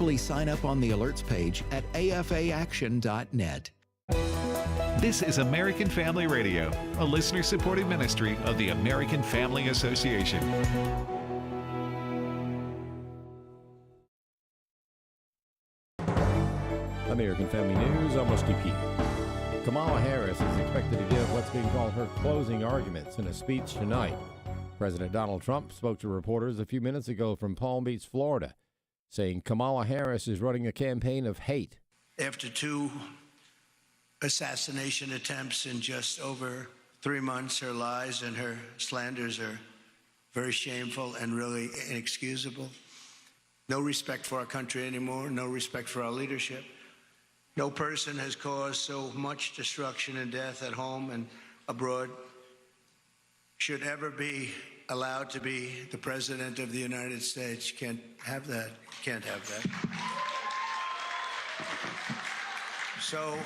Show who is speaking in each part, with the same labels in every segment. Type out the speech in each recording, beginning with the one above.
Speaker 1: carefully sign up on the alerts page at afaaction.net.
Speaker 2: This is American Family Radio, a listener-supported ministry of the American Family Association.
Speaker 3: American Family News, almost repeat. Kamala Harris is expected to give what's being called her closing arguments in a speech tonight. President Donald Trump spoke to reporters a few minutes ago from Palm Beach, Florida, saying Kamala Harris is running a campaign of hate.
Speaker 4: After 2 assassination attempts in just over 3 months, her lies and her slanders are very shameful and really inexcusable. No respect for our country anymore, no respect for our leadership. No person has caused so much destruction and death at home and abroad should ever be allowed to be the President of the United States. Can't have that. Can't have that. So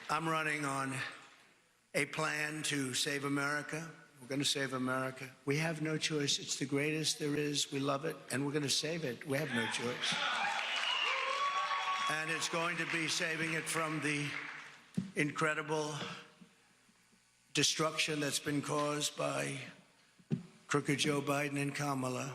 Speaker 4: I'm running on a plan to save America. We're going to save America. We have no choice. It's the greatest there is. We love it, and we're going to save it. We have no choice. And it's going to be saving it from the incredible destruction that's been caused by crooked Joe Biden and Kamala.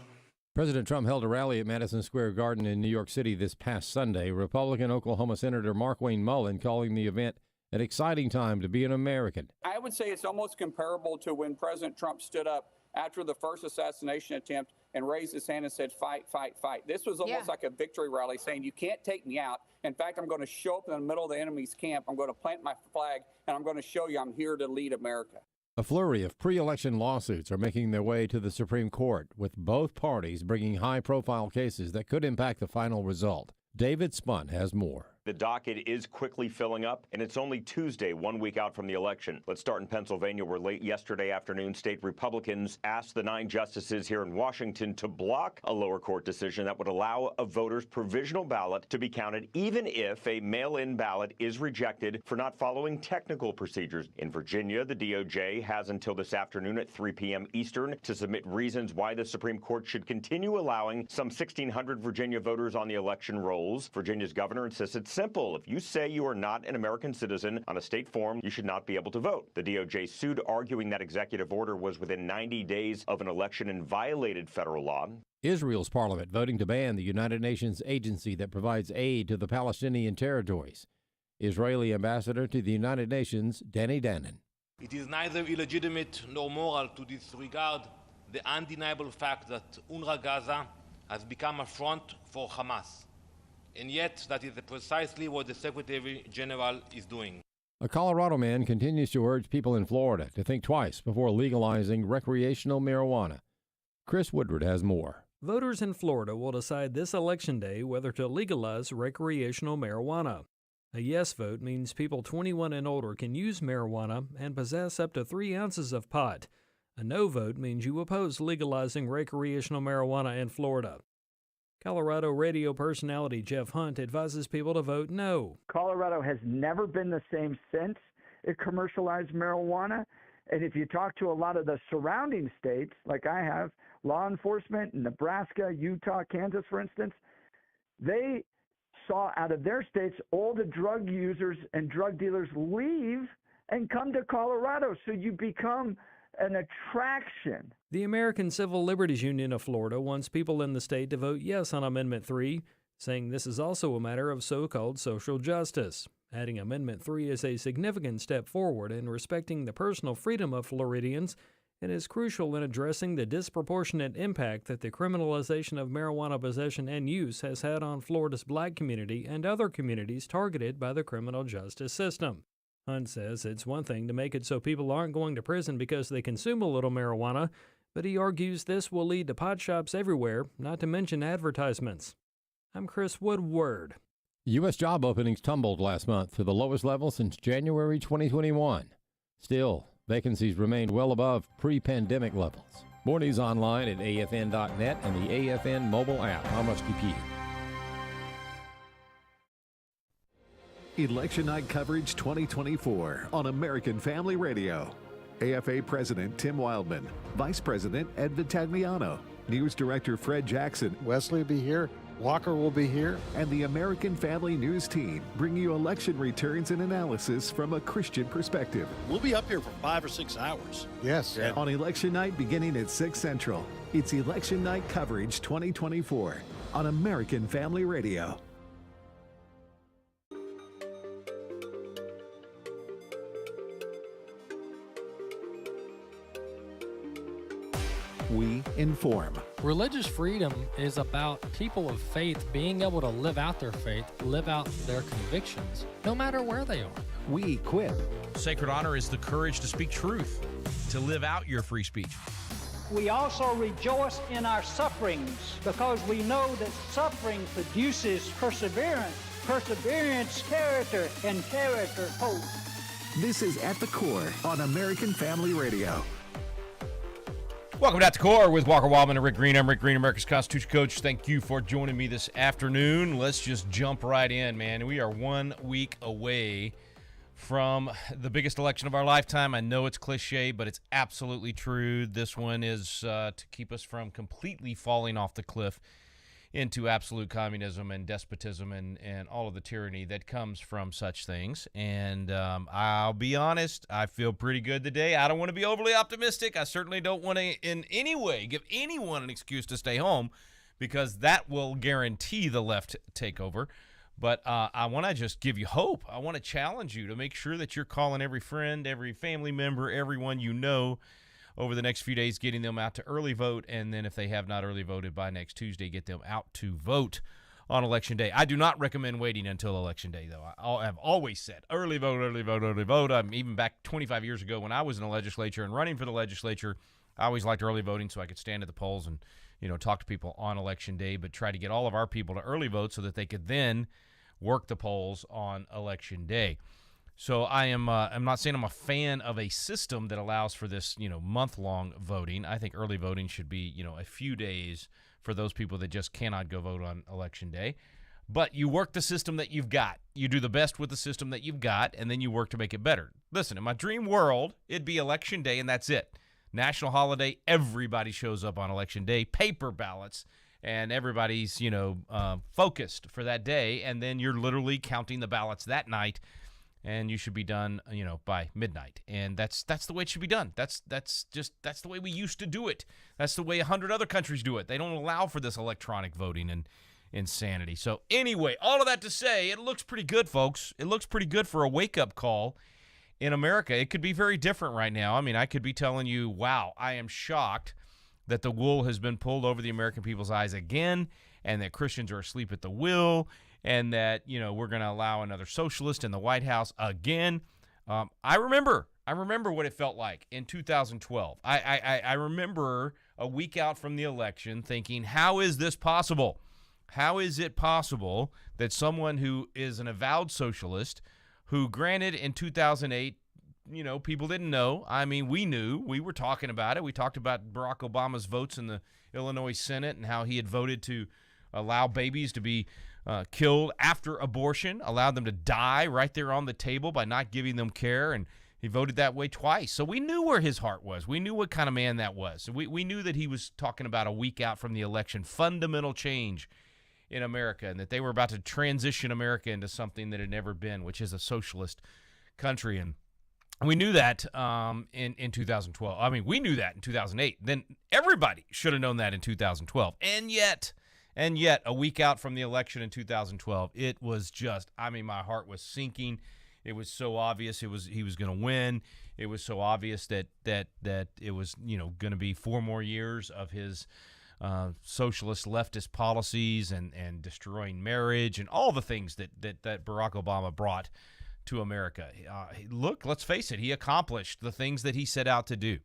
Speaker 3: President Trump held a rally at Madison Square Garden in New York City this past Sunday. Republican Oklahoma Senator Mark Wayne Mullen calling the event an exciting time to be an American.
Speaker 5: I would say it's almost comparable to when President Trump stood up after the first assassination attempt and raised his hand and said, fight, fight, fight. This was almost like a victory rally saying, you can't take me out. In fact, I'm going to show up in the middle of the enemy's camp. I'm going to plant my flag, and I'm going to show you I'm here to lead America.
Speaker 3: A flurry of pre-election lawsuits are making their way to the Supreme Court, with both parties bringing high-profile cases that could impact the final result. David Spunt has more.
Speaker 6: The docket is quickly filling up, and it's only Tuesday, 1 week out from the election. Let's start in Pennsylvania, where late yesterday afternoon, state Republicans asked the 9 justices here in Washington to block a lower court decision that would allow a voter's provisional ballot to be counted even if a mail-in ballot is rejected for not following technical procedures. In Virginia, the DOJ has until this afternoon at 3 p.m. Eastern to submit reasons why the Supreme Court should continue allowing some 1,600 Virginia voters on the election rolls. Virginia's governor insists it's simple. If you say you are not an American citizen on a state form, you should not be able to vote. The DOJ sued, arguing that executive order was within 90 days of an election and violated federal law.
Speaker 3: Israel's parliament voting to ban the United Nations agency that provides aid to the Palestinian territories. Israeli ambassador to the United Nations, Danny Danon.
Speaker 7: It is neither illegitimate nor moral to disregard the undeniable fact that UNRWA Gaza has become a front for Hamas. And yet, that is precisely what the Secretary General is doing.
Speaker 3: A Colorado man continues to urge people in Florida to think twice before legalizing recreational marijuana. Chris Woodward has more.
Speaker 8: Voters in Florida will decide this election day whether to legalize recreational marijuana. A yes vote means people 21 and older can use marijuana and possess up to 3 ounces of pot. A no vote means you oppose legalizing recreational marijuana in Florida. Colorado radio personality Jeff Hunt advises people to vote no.
Speaker 9: Colorado has never been the same since it commercialized marijuana. And if you talk to a lot of the surrounding states, like I have, law enforcement, Nebraska, Utah, Kansas, for instance, they saw out of their states all the drug users and drug dealers leave and come to Colorado. So you become an attraction.
Speaker 8: The American Civil Liberties Union of Florida wants people in the state to vote yes on Amendment 3, saying this is also a matter of so-called social justice. Adding Amendment 3 is a significant step forward in respecting the personal freedom of Floridians and is crucial in addressing the disproportionate impact that the criminalization of marijuana possession and use has had on Florida's black community and other communities targeted by the criminal justice system. Hunt says it's one thing to make it so people aren't going to prison because they consume a little marijuana, but he argues this will lead to pot shops everywhere, not to mention advertisements. I'm Chris Woodward.
Speaker 3: U.S. job openings tumbled last month to the lowest level since January 2021. Still, vacancies remained well above pre-pandemic levels. More news online at afn.net and the AFN mobile app. How much repeat?
Speaker 2: Election Night Coverage 2024 on American Family Radio. AFA President Tim Wildmon, Vice President Ed Vitagliano, News Director Fred Jackson.
Speaker 10: Wesley will be here Walker will be here.
Speaker 2: And the American Family News team bring you election returns and analysis from a Christian perspective.
Speaker 11: We'll be up here for 5 or 6 hours.
Speaker 10: Yes.
Speaker 11: Yeah.
Speaker 2: On Election Night beginning at 6 Central. It's Election Night Coverage 2024 on American Family Radio. We inform.
Speaker 12: Religious freedom is about people of faith being able to live out their faith, live out their convictions, no matter where they are.
Speaker 2: We equip.
Speaker 13: Sacred honor is the courage to speak truth, to live out your free speech.
Speaker 14: We also rejoice in our sufferings because we know that suffering produces perseverance, perseverance, character, and character, hope.
Speaker 2: This is At the Core on American Family Radio.
Speaker 13: Welcome to At the Core with Walker Wildmon and Rick Green. I'm Rick Green, America's Constitution Coach. Thank you for joining me this afternoon. Let's just jump right in, man. We are 1 week away from the biggest election of our lifetime. I know it's cliche, but it's absolutely true. This one is to keep us from completely falling off the cliff into absolute communism and despotism and all of the tyranny that comes from such things. And I'll be honest, I feel pretty good today. I don't want to be overly optimistic. I certainly don't want to in any way give anyone an excuse to stay home, because that will guarantee the left takeover. But I want to just give you hope. I want to challenge you to make sure that you're calling every friend, every family member, everyone you know over the next few days, getting them out to early vote. And then if they have not early voted by next Tuesday, get them out to vote on Election Day. I do not recommend waiting until Election Day, though. I have always said early vote, early vote, early vote. Even back 25 years ago when I was in the legislature and running for the legislature, I always liked early voting so I could stand at the polls and, talk to people on Election Day, but try to get all of our people to early vote so that they could then work the polls on Election Day. So I'm not saying I'm a fan of a system that allows for this, month-long voting. I think early voting should be, a few days for those people that just cannot go vote on Election Day. But you work the system that you've got. You do the best with the system that you've got, and then you work to make it better. Listen, in my dream world, it'd be Election Day, and that's it. National holiday, everybody shows up on Election Day, paper ballots, and everybody's, focused for that day, and then you're literally counting the ballots that night, and you should be done, by midnight. And that's the way it should be done. That's the way we used to do it. That's the way 100 other countries do it. They don't allow for this electronic voting and insanity. So anyway, all of that to say, it looks pretty good, folks. It looks pretty good for a wake-up call in America. It could be very different right now. I mean, I could be telling you, wow, I am shocked that the wool has been pulled over the American people's eyes again, and that Christians are asleep at the wheel, and that, we're going to allow another socialist in the White House again. I remember what it felt like in 2012. I remember a week out from the election thinking, how is this possible? How is it possible that someone who is an avowed socialist, who granted in 2008, people didn't know. I mean, we knew. We were talking about it. We talked about Barack Obama's votes in the Illinois Senate and how he had voted to allow babies to be killed after abortion, allowed them to die right there on the table by not giving them care, and he voted that way twice. So we knew where his heart was. We knew what kind of man that was. We knew that he was talking about a week out from the election, fundamental change in America, and that they were about to transition America into something that had never been, which is a socialist country. And we knew that in 2012. I mean, we knew that in 2008. Then everybody should have known that in 2012. And yet, a week out from the election in 2012, it was just, my heart was sinking. It was so obvious he was going to win. It was so obvious that it was, going to be 4 more years of his socialist leftist policies and destroying marriage and all the things that Barack Obama brought to America. Look, let's face it, he accomplished the things that he set out to do.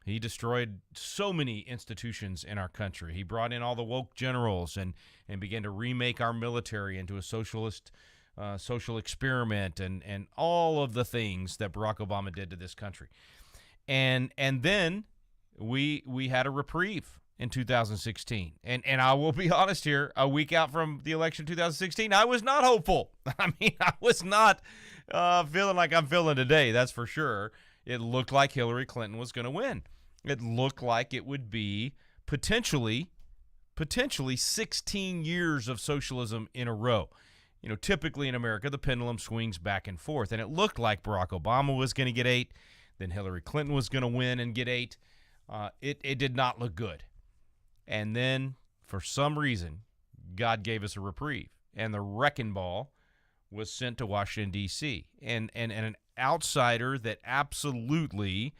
Speaker 13: He destroyed so many institutions in our country. He brought in all the woke generals and began to remake our military into a socialist social experiment and all of the things that Barack Obama did to this country. And then we had a reprieve in 2016. And I will be honest here, a week out from the election 2016, I was not hopeful. I was not feeling like I'm feeling today, that's for sure. It looked like Hillary Clinton was going to win. It looked like it would be potentially potentially 16 years of socialism in a row. You know, typically in America, the pendulum swings back and forth, and it looked like Barack Obama was going to get 8, then Hillary Clinton was going to win and get 8. It did not look good. And then, for some reason, God gave us a reprieve, and the wrecking ball was sent to Washington, D.C., and an outsider that absolutely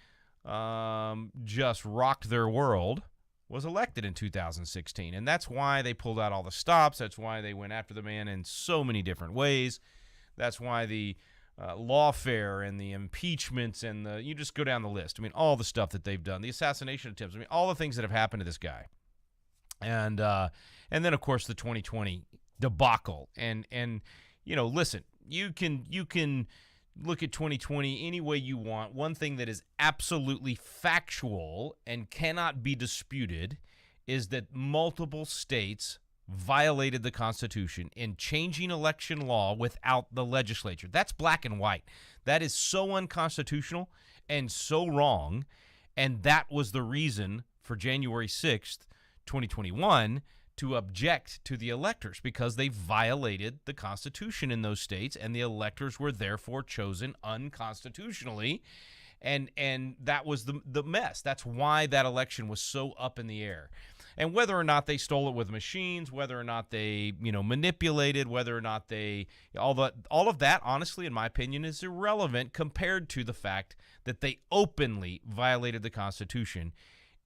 Speaker 13: just rocked their world was elected in 2016. And that's why they pulled out all the stops. That's why they went after the man in so many different ways. That's why the lawfare and the impeachments and you just go down the list. I mean, all the stuff that they've done, the assassination attempts. I mean, all the things that have happened to this guy. And then, of course, the 2020 debacle. And you know, listen, you can look at 2020 any way you want. One thing that is absolutely factual and cannot be disputed is that multiple states violated the Constitution in changing election law without the legislature. That's black and white. That is so unconstitutional and so wrong, and that was the reason for January 6th, 2021, to object to the electors, because they violated the Constitution in those states, and the electors were therefore chosen unconstitutionally, and that was the mess. That's why that election was so up in the air. And whether or not they stole it with machines, whether or not they, manipulated, whether or not they, all of that, honestly, in my opinion, is irrelevant compared to the fact that they openly violated the Constitution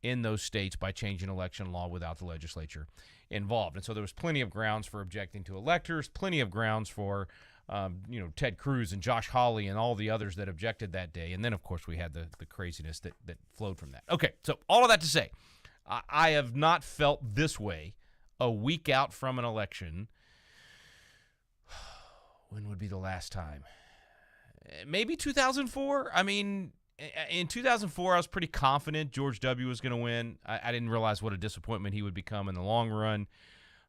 Speaker 13: in those states by changing election law without the legislature involved. And so there was plenty of grounds for objecting to electors, plenty of grounds for, Ted Cruz and Josh Hawley and all the others that objected that day. And then, of course, we had the craziness that flowed from that. Okay, so all of that to say, I have not felt this way a week out from an election. When would be the last time? Maybe 2004? I mean, in 2004, I was pretty confident George W. was going to win. I didn't realize what a disappointment he would become in the long run.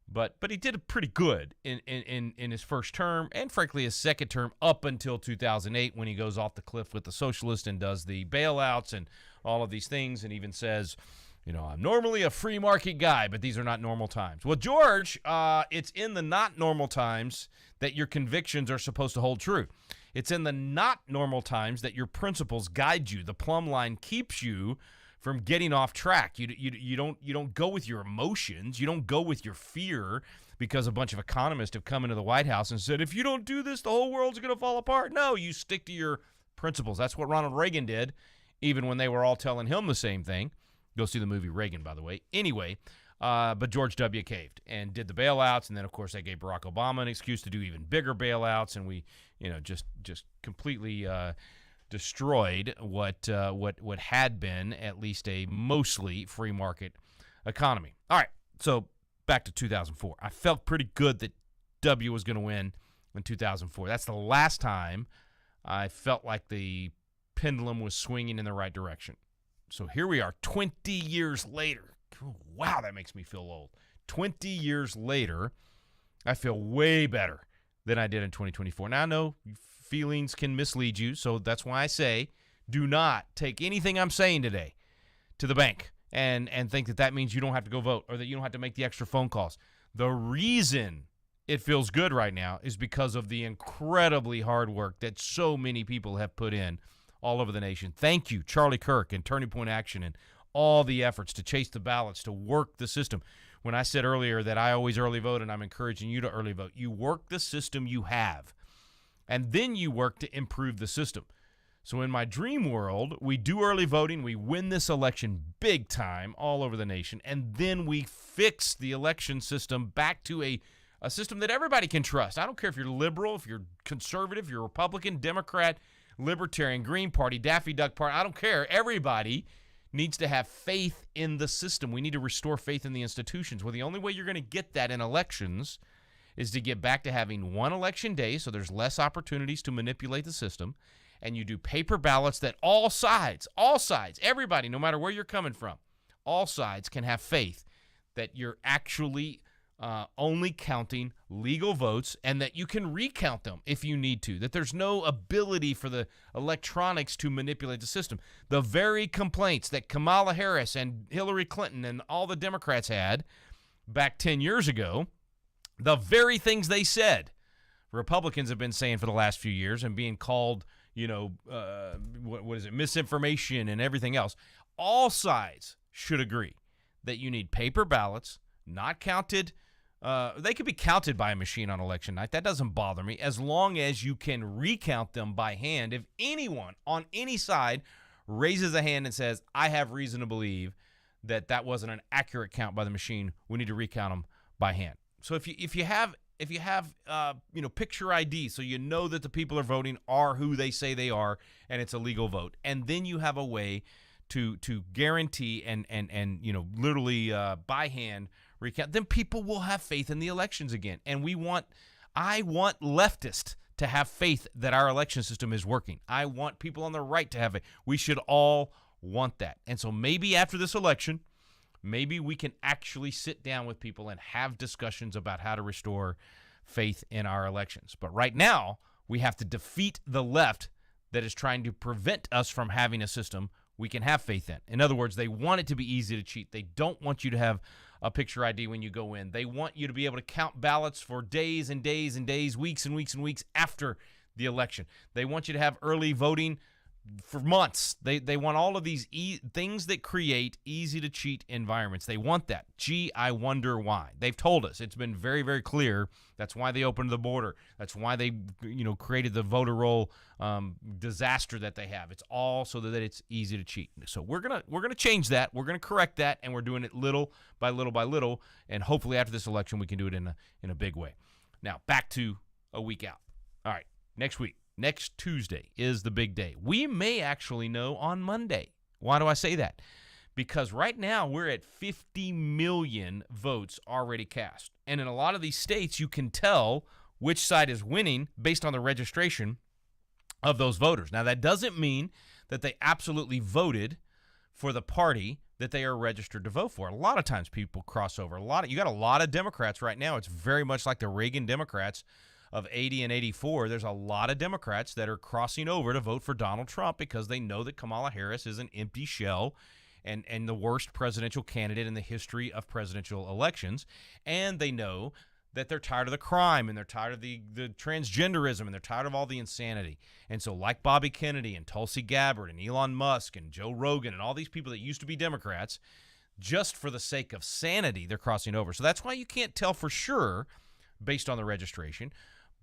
Speaker 13: But he did pretty good in his first term and, frankly, his second term up until 2008 when he goes off the cliff with the socialists and does the bailouts and all of these things and even says, I'm normally a free market guy, but these are not normal times. Well, George, it's in the not normal times that your convictions are supposed to hold true. It's in the not normal times that your principles guide you. The plumb line keeps you from getting off track. You don't go with your emotions. You don't go with your fear because a bunch of economists have come into the White House and said, if you don't do this, the whole world's going to fall apart. No, you stick to your principles. That's what Ronald Reagan did, even when they were all telling him the same thing. Go see the movie Reagan, by the way. Anyway, but George W. caved and did the bailouts, and then, of course, they gave Barack Obama an excuse to do even bigger bailouts, and we, just completely destroyed what had been at least a mostly free market economy. All right, so back to 2004. I felt pretty good that W was going to win in 2004. That's the last time I felt like the pendulum was swinging in the right direction. So here we are 20 years later. Wow, that makes me feel old. 20 years later, I feel way better than I did in 2024. Now, I know feelings can mislead you, so that's why I say do not take anything I'm saying today to the bank and think that means you don't have to go vote or that you don't have to make the extra phone calls. The reason it feels good right now is because of the incredibly hard work that so many people have put in all over the nation. Thank you, Charlie Kirk and Turning Point Action and all the efforts to chase the ballots, to work the system. When I said earlier that I always early vote and I'm encouraging you to early vote, you work the system you have, and then you work to improve the system. So in my dream world, we do early voting, we win this election big time all over the nation, and then we fix the election system back to a system that everybody can trust. I don't care if you're liberal, if you're conservative, you're Republican, Democrat, Libertarian, Green Party, Daffy Duck Party, I don't care. Everybody needs to have faith in the system. We need to restore faith in the institutions. Well, the only way you're going to get that in elections is to get back to having one election day so there's less opportunities to manipulate the system, and you do paper ballots that all sides, everybody, no matter where you're coming from, all sides can have faith that you're actually only counting legal votes and that you can recount them if you need to, that there's no ability for the electronics to manipulate the system. The very complaints that Kamala Harris and Hillary Clinton and all the Democrats had back 10 years ago, the very things they said Republicans have been saying for the last few years and being called, misinformation and everything else. All sides should agree that you need paper ballots, not counted. They could be counted by a machine on election night. That doesn't bother me as long as you can recount them by hand. If anyone on any side raises a hand and says, I have reason to believe that wasn't an accurate count by the machine, we need to recount them by hand. So if you have picture ID, so you know that the people are voting are who they say they are, and it's a legal vote, and then you have a way to guarantee and literally by hand recount, then people will have faith in the elections again. And I want leftists to have faith that our election system is working. I want people on the right to have it. We should all want that. And so maybe after this election, maybe we can actually sit down with people and have discussions about how to restore faith in our elections. But right now, we have to defeat the left that is trying to prevent us from having a system we can have faith in. In other words, they want it to be easy to cheat. They don't want you to have a picture ID when you go in. They want you to be able to count ballots for days and days and days, weeks and weeks and weeks after the election. They want you to have early voting for months. They want all of these things that create easy-to-cheat environments. They want that. Gee, I wonder why. They've told us. It's been very, very clear. That's why they opened the border. That's why they created the voter roll disaster that they have. It's all so that it's easy to cheat. So we're gonna change that. We're gonna correct that, and we're doing it little by little by little. And hopefully after this election, we can do it in a big way. Now back to a week out. All right, next week. Next Tuesday is the big day. We may actually know on Monday. Why do I say that? Because right now we're at 50 million votes already cast. And in a lot of these states, you can tell which side is winning based on the registration of those voters. Now, that doesn't mean that they absolutely voted for the party that they are registered to vote for. A lot of times people cross over. You got a lot of Democrats right now. It's very much like the Reagan Democrats of 80 and 84, there's a lot of Democrats that are crossing over to vote for Donald Trump because they know that Kamala Harris is an empty shell and the worst presidential candidate in the history of presidential elections. And they know that they're tired of the crime and they're tired of the transgenderism and they're tired of all the insanity. And so like Bobby Kennedy and Tulsi Gabbard and Elon Musk and Joe Rogan and all these people that used to be Democrats, just for the sake of sanity, they're crossing over. So that's why you can't tell for sure based on the registration.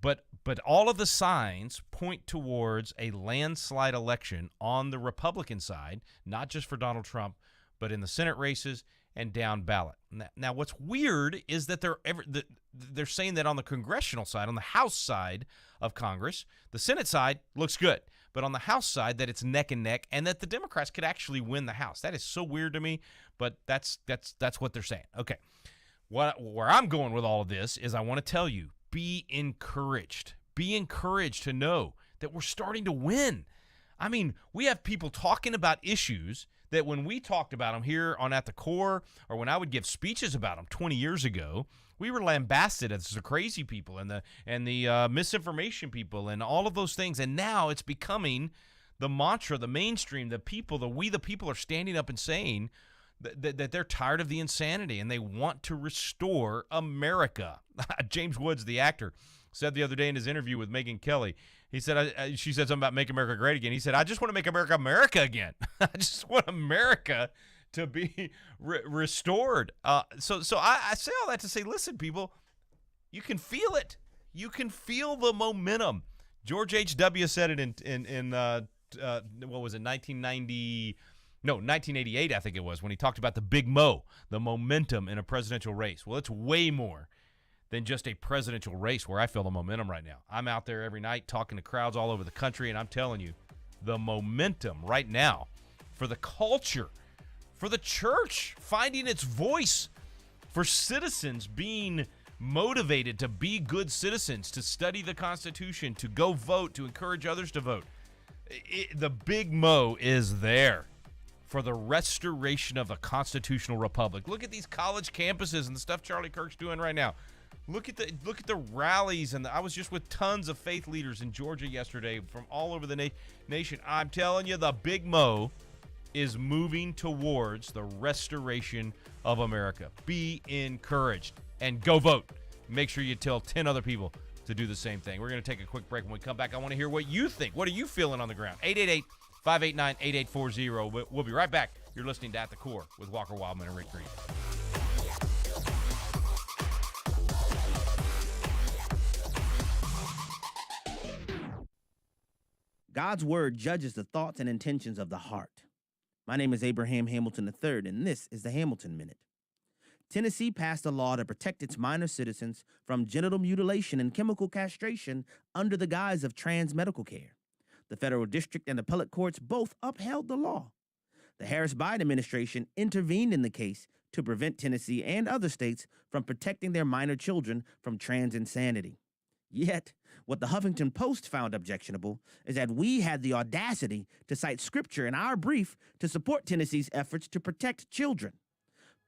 Speaker 13: But all of the signs point towards a landslide election on the Republican side, not just for Donald Trump, but in the Senate races and down ballot. Now what's weird is that they're saying that on the congressional side, on the House side of Congress, the Senate side looks good, but on the House side that it's neck and neck, and that the Democrats could actually win the House. That is so weird to me, but that's what they're saying. Okay, where I'm going with all of this is I want to tell you. Be encouraged. Be encouraged to know that we're starting to win. I mean, we have people talking about issues that when we talked about them here on At the Core, or when I would give speeches about them 20 years ago, we were lambasted as the crazy people and the misinformation people and all of those things. And now it's becoming the mantra, the mainstream, the people are standing up and saying that they're tired of the insanity and they want to restore America. James Woods, the actor, said the other day in his interview with Megyn Kelly, he said, she said something about Make America Great Again. He said, I just want to make America America again. I just want America to be restored. So I say all that to say, listen, people, you can feel it. You can feel the momentum. George H.W. said it in what was it, 1988, I think it was, when he talked about the big mo, the momentum in a presidential race. Well, it's way more than just a presidential race where I feel the momentum right now. I'm out there every night talking to crowds all over the country, and I'm telling you, the momentum right now for the culture, for the church finding its voice, for citizens being motivated to be good citizens, to study the Constitution, to go vote, to encourage others to vote. The big mo is there for the restoration of a constitutional republic. Look at these college campuses and the stuff Charlie Kirk's doing right now. Look at the rallies, and I was just with tons of faith leaders in Georgia yesterday from all over the nation. I'm telling you, the big mo is moving towards the restoration of America. Be encouraged and go vote. Make sure you tell 10 other people to do the same thing. We're going to take a quick break. When we come back, I want to hear what you think. What are you feeling on the ground? 888-589-8840. We'll be right back. You're listening to At the Core with Walker Wildman and Rick Green.
Speaker 10: God's word judges the thoughts and intentions of the heart. My name is Abraham Hamilton III, and this is the Hamilton Minute. Tennessee passed a law to protect its minor citizens from genital mutilation and chemical castration under the guise of trans medical care. The federal district and appellate courts both upheld the law. The Harris-Biden administration intervened in the case to prevent Tennessee and other states from protecting their minor children from trans insanity. Yet, what the Huffington Post found objectionable is that we had the audacity to cite scripture in our brief to support Tennessee's efforts to protect children.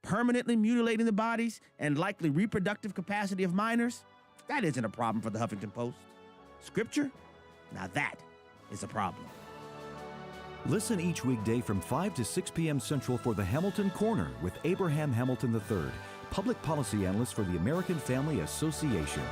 Speaker 10: Permanently mutilating the bodies and likely reproductive capacity of minors, that isn't a problem for the Huffington Post. Scripture? Now that is a problem.
Speaker 15: Listen each weekday from 5 to 6 p.m. Central for the Hamilton Corner with Abraham Hamilton III, public policy analyst for the American Family Association.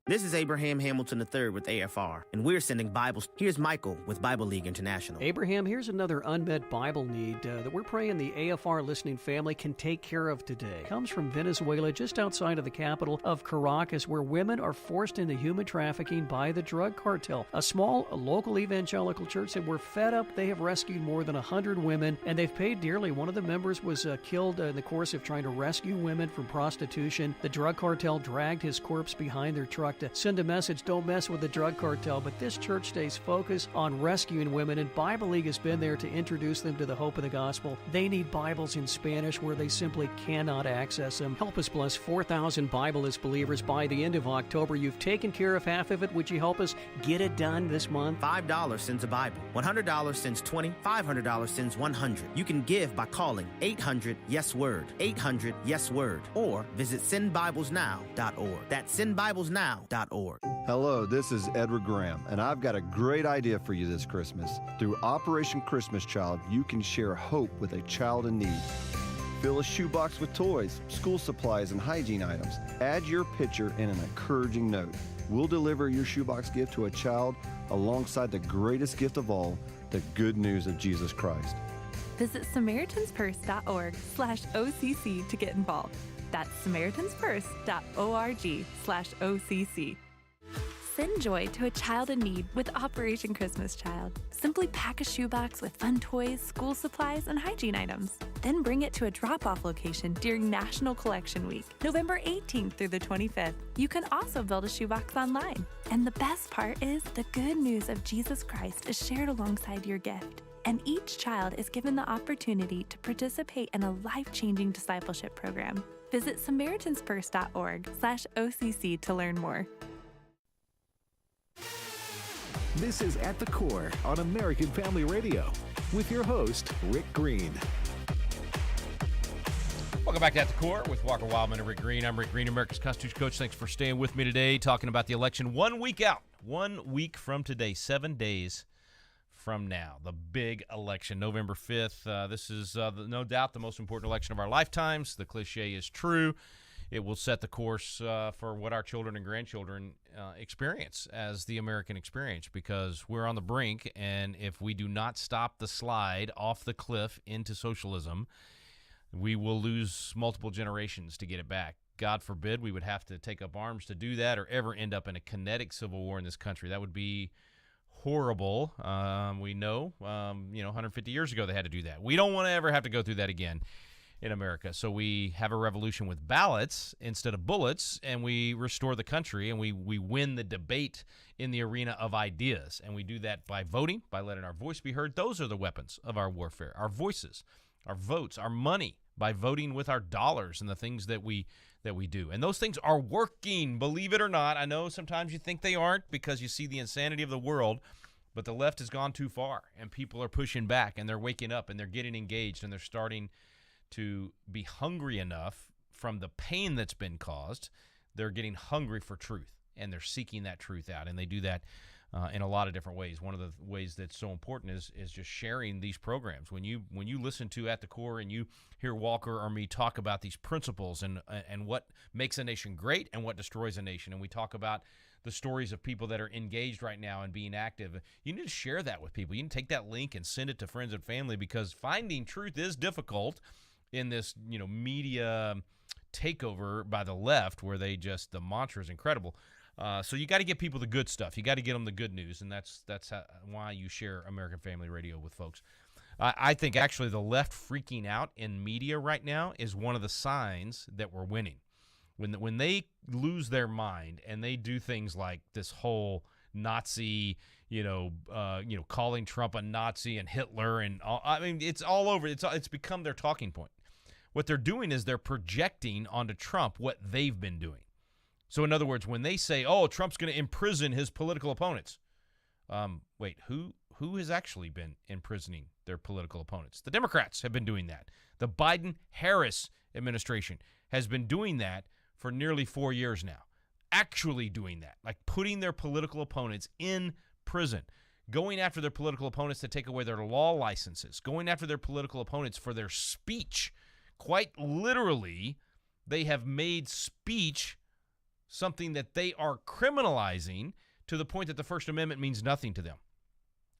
Speaker 10: This is Abraham Hamilton III with AFR, and we're sending Bibles. Here's Michael with Bible League International.
Speaker 16: Abraham, here's another unmet Bible need that we're praying the AFR listening family can take care of today. It comes from Venezuela, just outside of the capital of Caracas, where women are forced into human trafficking by the drug cartel. A small local evangelical church said we're fed up. They have rescued more than 100 women, and they've paid dearly. One of the members was killed in the course of trying to rescue women from prostitution. The drug cartel dragged his corpse behind their truck to send a message, don't mess with the drug cartel. But this church stays focused on rescuing women, and Bible League has been there to introduce them to the hope of the gospel. They need Bibles in Spanish where they simply cannot access them. Help us bless 4,000 Bible-less believers by the end of October. You've taken care of half of it. Would you help us get it done this month?
Speaker 10: $5 sends a Bible. $100 sends 20. $500 sends 100. You can give by calling 800-YES-WORD. 800-YES-WORD. Or visit sendbiblesnow.org. That's sendbiblesnow.org.
Speaker 17: Hello, this is Edward Graham, and I've got a great idea for you this Christmas. Through Operation Christmas Child, you can share hope with a child in need. Fill a shoebox with toys, school supplies, and hygiene items. Add your picture and an encouraging note. We'll deliver your shoebox gift to a child alongside the greatest gift of all, the good news of Jesus Christ.
Speaker 18: Visit SamaritansPurse.org/OCC to get involved. That's SamaritansPurse.org/OCC. Send joy to a child in need with Operation Christmas Child. Simply pack a shoebox with fun toys, school supplies, and hygiene items. Then bring it to a drop-off location during National Collection Week, November 18th through the 25th. You can also build a shoebox online. And the best part is the good news of Jesus Christ is shared alongside your gift. And each child is given the opportunity to participate in a life-changing discipleship program. Visit SamaritansPurse.org/OCC to learn more.
Speaker 2: This is At the Core on American Family Radio with your host, Rick Green.
Speaker 13: Welcome back to At the Core with Walker Wildman and Rick Green. I'm Rick Green, America's Constitution Coach. Thanks for staying with me today, talking about the election 1 week out. 1 week from today, 7 days from now, the big election, November 5th. This is no doubt the most important election of our lifetimes. The cliche is true. It will set the course for what our children and grandchildren experience as the American experience, because we're on the brink, and if we do not stop the slide off the cliff into socialism, we will lose multiple generations to get it back. God forbid we would have to take up arms to do that or ever end up in a kinetic civil war in this country. That would be horrible. We know, 150 years ago they had to do that. We don't want to ever have to go through that again in America. So we have a revolution with ballots instead of bullets, and we restore the country, and we win the debate in the arena of ideas. And we do that by voting, by letting our voice be heard. Those are the weapons of our warfare, our voices, our votes, our money, by voting with our dollars and the things that we do. And those things are working, believe it or not. I know sometimes you think they aren't because you see the insanity of the world, but the left has gone too far, and people are pushing back, and they're waking up, and they're getting engaged, and they're starting to be hungry enough from the pain that's been caused. They're getting hungry for truth, and they're seeking that truth out, and they do that in a lot of different ways. One of the ways that's so important is just sharing these programs. When you listen to At the Core and you hear Walker or me talk about these principles and what makes a nation great and what destroys a nation, and we talk about the stories of people that are engaged right now and being active, you need to share that with people. You can take that link and send it to friends and family, because finding truth is difficult in this media takeover by the left, where the mantra is incredible. So you got to get people the good stuff. You got to get them the good news, and that's why you share American Family Radio with folks. I think actually the left freaking out in media right now is one of the signs that we're winning. When they lose their mind and they do things like this whole Nazi, calling Trump a Nazi and Hitler and all, I mean, it's all over. It's become their talking point. What they're doing is they're projecting onto Trump what they've been doing. So in other words, when they say, "Oh, Trump's going to imprison his political opponents," wait, who has actually been imprisoning their political opponents? The Democrats have been doing that. The Biden-Harris administration has been doing that for nearly 4 years now, actually doing that, like putting their political opponents in prison, going after their political opponents to take away their law licenses, going after their political opponents for their speech. Quite literally, they have made speech something that they are criminalizing to the point that the First Amendment means nothing to them.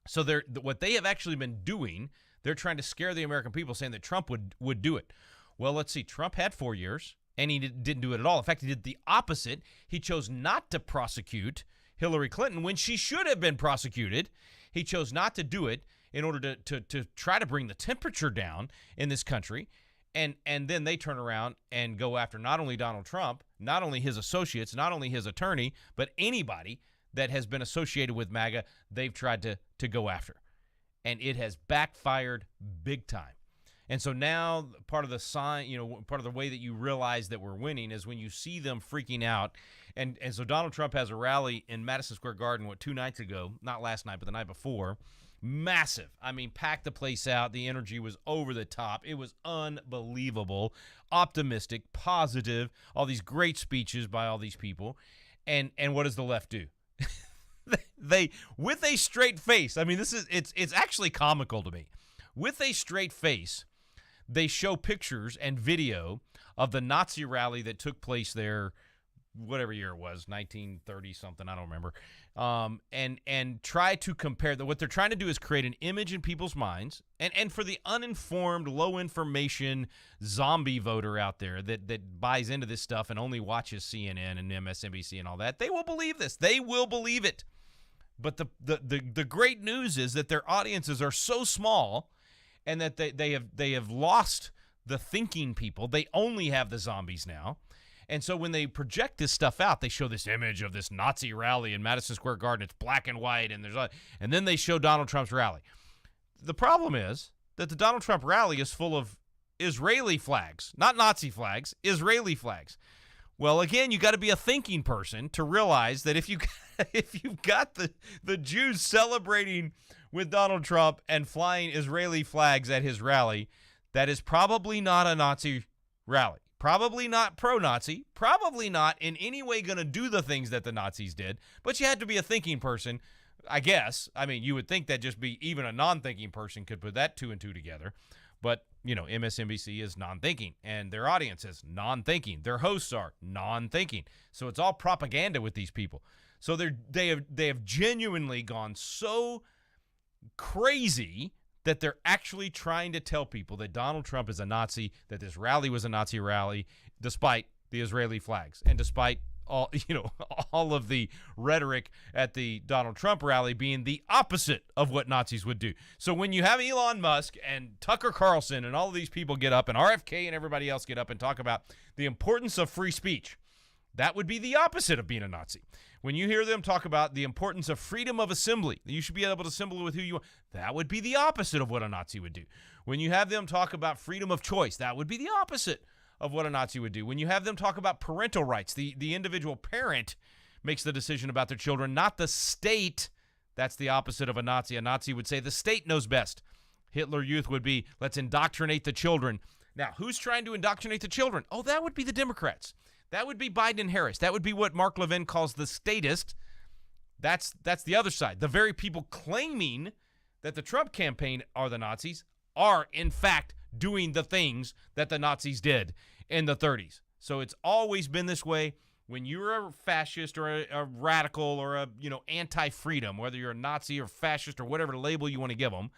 Speaker 13: So what they have actually been doing, they're trying to scare the American people, saying that Trump would do it. Well, let's see. Trump had 4 years, and he didn't do it at all. In fact, he did the opposite. He chose not to prosecute Hillary Clinton when she should have been prosecuted. He chose not to do it in order to try to bring the temperature down in this country. And then they turn around and go after not only Donald Trump, not only his associates, not only his attorney, but anybody that has been associated with MAGA, they've tried to go after. And it has backfired big time. And so now part of the sign, part of the way that you realize that we're winning is when you see them freaking out. And so Donald Trump has a rally in Madison Square Garden, 2 nights ago, not last night, but the night before. Massive. I mean, packed the place out. The energy was over the top. It was unbelievable, optimistic, positive, all these great speeches by all these people. And what does the left do? They, with a straight face, I mean, it's actually comical to me. With a straight face, they show pictures and video of the Nazi rally that took place there, whatever year it was, 1930 something, I don't remember. And try to compare what they're trying to do is create an image in people's minds, and for the uninformed, low information zombie voter out there that buys into this stuff and only watches CNN and MSNBC and all that, they will believe this. They will believe it. But the great news is that their audiences are so small, and that they have lost the thinking people. They only have the zombies now. And so when they project this stuff out, they show this image of this Nazi rally in Madison Square Garden. It's black and white, and then they show Donald Trump's rally. The problem is that the Donald Trump rally is full of Israeli flags, not Nazi flags, Israeli flags. Well, again, you got to be a thinking person to realize that if you've got the Jews celebrating with Donald Trump and flying Israeli flags at his rally, that is probably not a Nazi rally. Probably not pro-Nazi, probably not in any way going to do the things that the Nazis did, but you had to be a thinking person, I guess. I mean, you would think that just be even a non-thinking person could put that 2 and 2 together, but, MSNBC is non-thinking, and their audience is non-thinking. Their hosts are non-thinking, so it's all propaganda with these people. So they have genuinely gone so crazy that they're actually trying to tell people that Donald Trump is a Nazi, that this rally was a Nazi rally, despite the Israeli flags and despite all of the rhetoric at the Donald Trump rally being the opposite of what Nazis would do. So when you have Elon Musk and Tucker Carlson and all of these people get up, and RFK and everybody else get up and talk about the importance of free speech, that would be the opposite of being a Nazi. When you hear them talk about the importance of freedom of assembly, that you should be able to assemble with who you want, that would be the opposite of what a Nazi would do. When you have them talk about freedom of choice, that would be the opposite of what a Nazi would do. When you have them talk about parental rights, the individual parent makes the decision about their children, not the state, that's the opposite of a Nazi. A Nazi would say the state knows best. Hitler Youth would be, let's indoctrinate the children. Now, who's trying to indoctrinate the children? Oh, that would be the Democrats. That would be Biden and Harris. That would be what Mark Levin calls the statist. That's the other side. The very people claiming that the Trump campaign are the Nazis are, in fact, doing the things that the Nazis did in the 30s. So it's always been this way. When you're a fascist or a radical or a anti-freedom, whether you're a Nazi or fascist or whatever label you want to give them,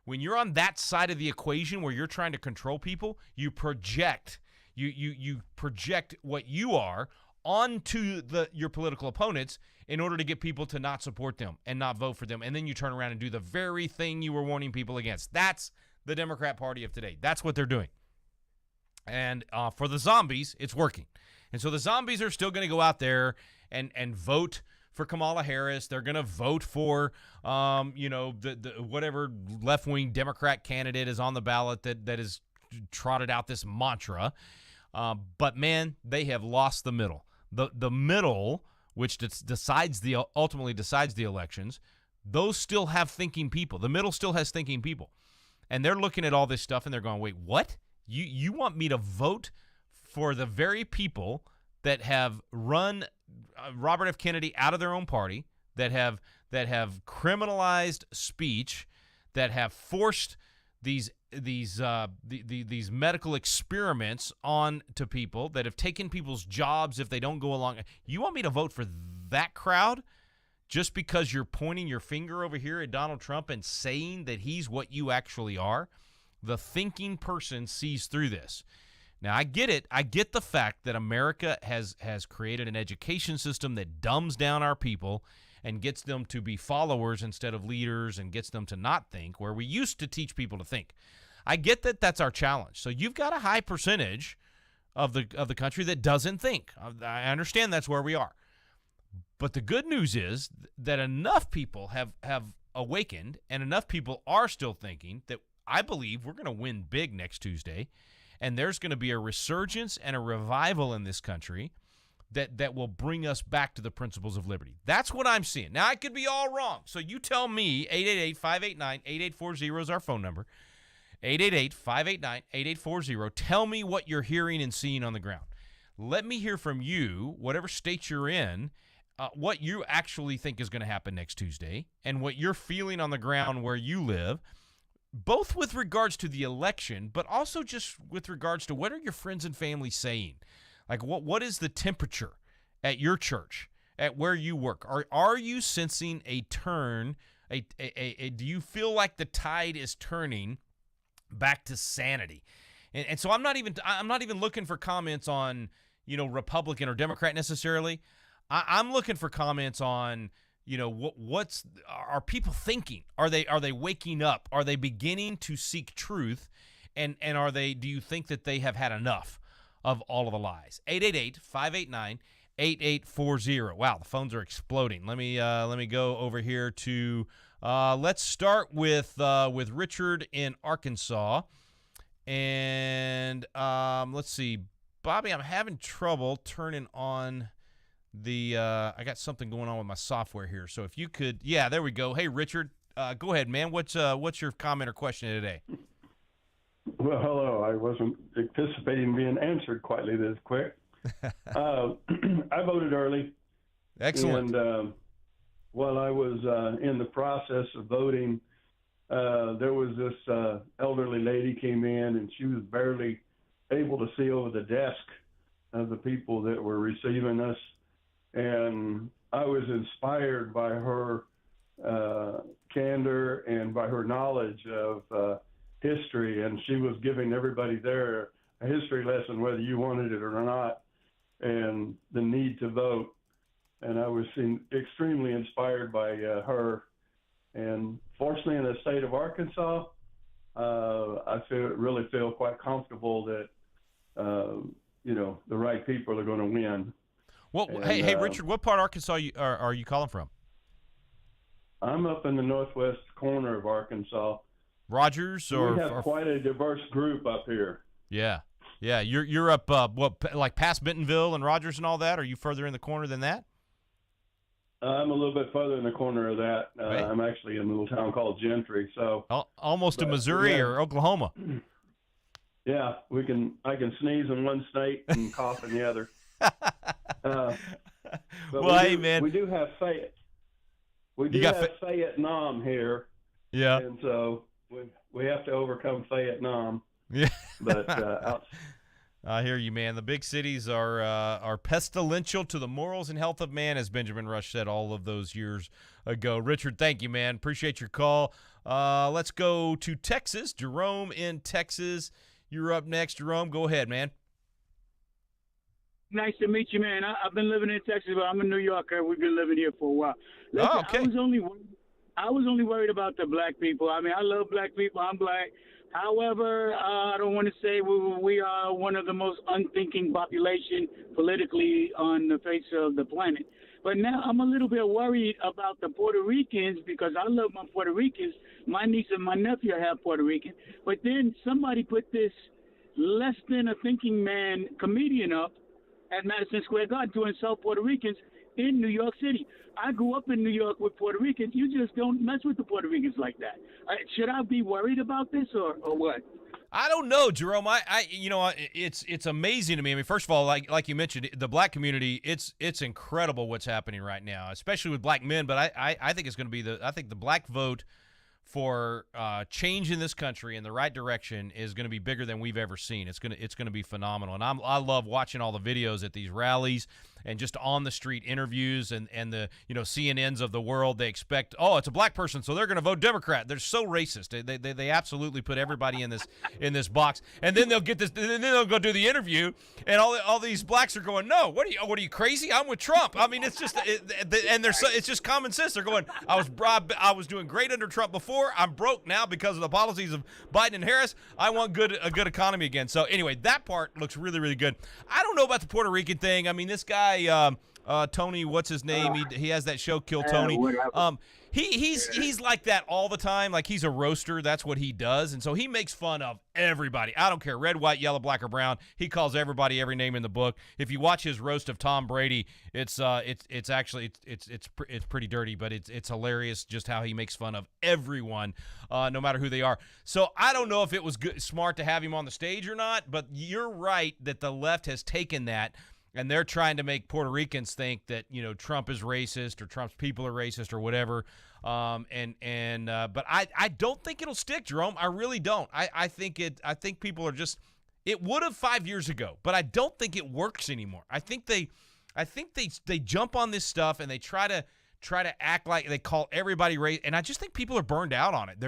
Speaker 13: when you're on that side of the equation where you're trying to control people, you project you project what you are onto your political opponents in order to get people to not support them and not vote for them. And then you turn around and do the very thing you were warning people against. That's the Democrat Party of today. That's what they're doing. And for the zombies, it's working. And so the zombies are still going to go out there and vote for Kamala Harris. They're going to vote for, the whatever left-wing Democrat candidate is on the ballot that has trotted out this mantra. But, man, they have lost the middle. The middle, which ultimately decides the elections, those still have thinking people. The middle still has thinking people. And they're looking at all this stuff, and they're going, wait, what? You want me to vote for the very people that have run Robert F. Kennedy out of their own party, that have criminalized speech, that have forced these medical experiments on to people, that have taken people's jobs if they don't go along. You want me to vote for that crowd just because you're pointing your finger over here at Donald Trump and saying that he's what you actually are? The thinking person sees through this. Now, I get it. I get the fact that America has created an education system that dumbs down our people and gets them to be followers instead of leaders and gets them to not think, where we used to teach people to think. I get that that's our challenge. So you've got a high percentage of the country that doesn't think. I understand that's where we are. But the good news is that enough people have awakened and enough people are still thinking that I believe we're going to win big next Tuesday, and there's going to be a resurgence and a revival in this country that will bring us back to the principles of liberty. That's what I'm seeing. Now, I could be all wrong. So you tell me. 888-589-8840 is our phone number. 888-589-8840. Tell me what you're hearing and seeing on the ground. Let me hear from you, whatever state you're in, what you actually think is going to happen next Tuesday and what you're feeling on the ground where you live, both with regards to the election, but also just with regards to what are your friends and family saying? Like, what is the temperature at your church, at where you work? Are you sensing a turn? Do you feel like the tide is turning back to sanity? And so I'm not even looking for comments on, Republican or Democrat necessarily. I'm looking for comments on, are people thinking? Are they waking up? Are they beginning to seek truth? And do you think that they have had enough of all of the lies? 888-589-8840. Wow, the phones are exploding. Let me go over here to let's start with Richard in Arkansas. And let's see. Bobby, I'm having trouble turning on the I got something going on with my software here. So if you could, yeah, there we go. Hey, Richard, go ahead, man. What's your comment or question today?
Speaker 19: Well, hello. I wasn't anticipating being answered quite this quick. I voted early.
Speaker 13: Excellent.
Speaker 19: And while I was in the process of voting, there was this elderly lady came in, and she was barely able to see over the desk of the people that were receiving us. And I was inspired by her candor and by her knowledge of history, and she was giving everybody there a history lesson, whether you wanted it or not, and the need to vote. And I was extremely inspired by her. And fortunately, in the state of Arkansas, I really feel quite comfortable that the right people are going to win.
Speaker 13: Well, hey, Richard, what part of Arkansas are you calling from?
Speaker 19: I'm up in the northwest corner of Arkansas.
Speaker 13: Rogers,
Speaker 19: we have quite a diverse group up here.
Speaker 13: Yeah. You're up like past Bentonville and Rogers and all that? Or are you further in the corner than that?
Speaker 19: I'm a little bit further in the corner of that. Right. I'm actually in a little town called Gentry. So
Speaker 13: almost to Missouri or Oklahoma.
Speaker 19: Yeah, I can sneeze in one state and cough in the other.
Speaker 13: Well, hey, man,
Speaker 19: we do have faith. we do have Vietnam here.
Speaker 13: Yeah.
Speaker 19: And so we have to overcome Vietnam.
Speaker 13: Yeah.
Speaker 19: But
Speaker 13: I hear you, man. The big cities are pestilential to the morals and health of man, as Benjamin Rush said all of those years ago. Richard, thank you, man. Appreciate your call. Let's go to Texas. Jerome in Texas. You're up next, Jerome. Go ahead, man.
Speaker 20: Nice to meet you, man. I've been living in Texas, but I'm a New Yorker. We've been living here for a while. Listen,
Speaker 13: oh, okay.
Speaker 20: I was only worried about the black people. I mean, I love black people. I'm black. However, I don't want to say we are one of the most unthinking population politically on the face of the planet. But now I'm a little bit worried about the Puerto Ricans because I love my Puerto Ricans. My niece and my nephew are half Puerto Rican. But then somebody put this less than a thinking man comedian up at Madison Square Garden to insult Puerto Ricans in New York City. I grew up in New York with Puerto Ricans. You just don't mess with the Puerto Ricans like that. Should I be worried about this or what?
Speaker 13: I don't know, Jerome. It's amazing to me. I mean, first of all, like you mentioned, the black community, it's incredible what's happening right now, especially with black men. But I think it's going to be I think the black vote for change in this country in the right direction is going to be bigger than we've ever seen. It's going to be phenomenal, and I love watching all the videos at these rallies and just on the street interviews and the CNNs of the world. They expect, it's a black person, so they're going to vote Democrat. They're so racist. They absolutely put everybody in this box, and then they'll get this, and then they'll go do the interview, and all these blacks are going, no, what are you crazy? I'm with Trump. I mean, it's just it's just common sense. They're going, I was doing great under Trump before. I'm broke now because of the policies of Biden and Harris. I want a good economy again. So anyway, that part looks really, really good. I don't know about the Puerto Rican thing. I mean, this guy, Tony, what's his name? He has that show, Kill Tony. He's like that all the time. Like, he's a roaster. That's what he does. And so he makes fun of everybody. I don't care, red, white, yellow, black, or brown. He calls everybody every name in the book. If you watch his roast of Tom Brady, it's pretty dirty, but it's hilarious just how he makes fun of everyone, no matter who they are. So I don't know if it was smart to have him on the stage or not, but you're right that the left has taken that, and they're trying to make Puerto Ricans think that, Trump is racist or Trump's people are racist or whatever. But I don't think it'll stick, Jerome. I really don't. I think people are just, it would have 5 years ago, but I don't think it works anymore. I think they jump on this stuff and they try to act like they call everybody racist. And I just think people are burned out on it.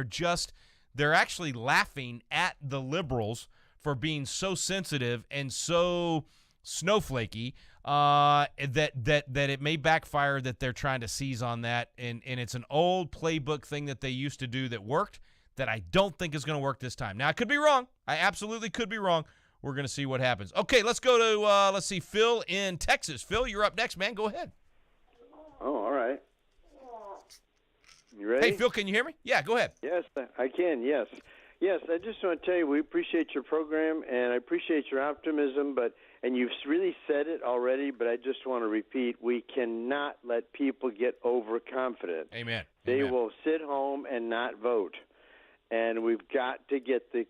Speaker 13: They're actually laughing at the liberals for being so sensitive and so snowflakey that it may backfire, that they're trying to seize on that, and it's an old playbook thing that they used to do that worked, that I don't think is going to work this time. Now, I could be wrong. I absolutely could be wrong. We're going to see what happens. Okay, let's go to Phil in Texas. Phil, you're up next, man. Go ahead.
Speaker 21: Oh, all right. You ready?
Speaker 13: Hey, Phil, can you hear me? Yeah, go ahead.
Speaker 21: Yes, I can, yes. Yes, I just want to tell you we appreciate your program, and I appreciate your optimism, and you've really said it already, but I just want to repeat, we cannot let people get overconfident.
Speaker 13: Amen.
Speaker 21: They will sit home and not vote. And we've got to get the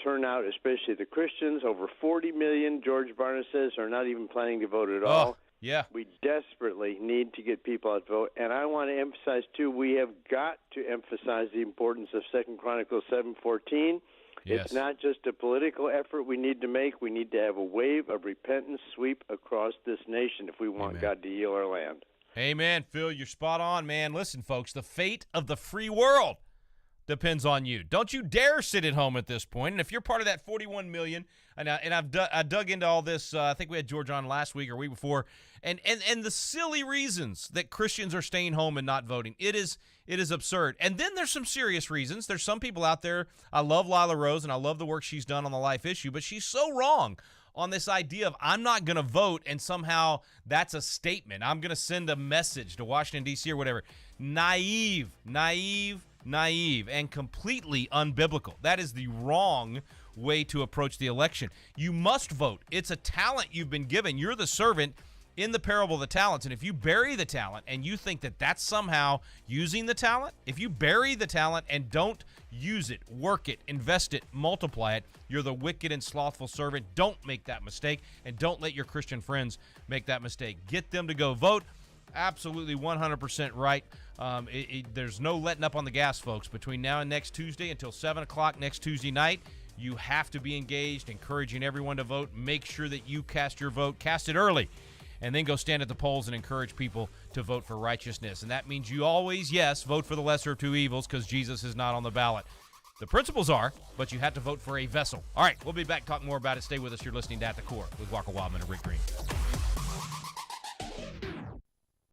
Speaker 21: turnout, especially the Christians. Over 40 million, George Barna says, are not even planning to vote at all.
Speaker 13: Yeah.
Speaker 21: We desperately need to get people out to vote. And I want to emphasize, too, we have got to emphasize the importance of 2 Chronicles 7:14.
Speaker 13: Yes.
Speaker 21: It's not just a political effort we need to make. We need to have a wave of repentance sweep across this nation if we want God to heal our land.
Speaker 13: Amen, Phil. You're spot on, man. Listen, folks, the fate of the free world depends on you. Don't you dare sit at home at this point. And if you're part of that 41 million, and I dug into all this, I think we had George on last week or week before, and the silly reasons that Christians are staying home and not voting. It is absurd. And then there's some serious reasons. There's some people out there. I love Lila Rose, and I love the work she's done on the life issue, but she's so wrong on this idea of I'm not going to vote, and somehow that's a statement. I'm going to send a message to Washington, D.C. or whatever. Naive, and completely unbiblical. That is the wrong way to approach the election. You must vote. It's a talent you've been given. You're the servant in the parable of the talents, and if you bury the talent and you think that that's somehow using the talent, if you bury the talent and don't use it, work it, invest it, multiply it, you're the wicked and slothful servant. Don't make that mistake, and don't let your Christian friends make that mistake. Get them to go vote. Absolutely 100% right. There's no letting up on the gas, folks. Between now and next Tuesday until 7 o'clock next Tuesday night, you have to be engaged, encouraging everyone to vote. Make sure that you cast your vote. Cast it early, and then go stand at the polls and encourage people to vote for righteousness. And that means you always, yes, vote for the lesser of two evils because Jesus is not on the ballot. The principles are, but you have to vote for a vessel. All right, we'll be back talking more about it. Stay with us. You're listening to At the Core with Walker Wildmon and Rick Green.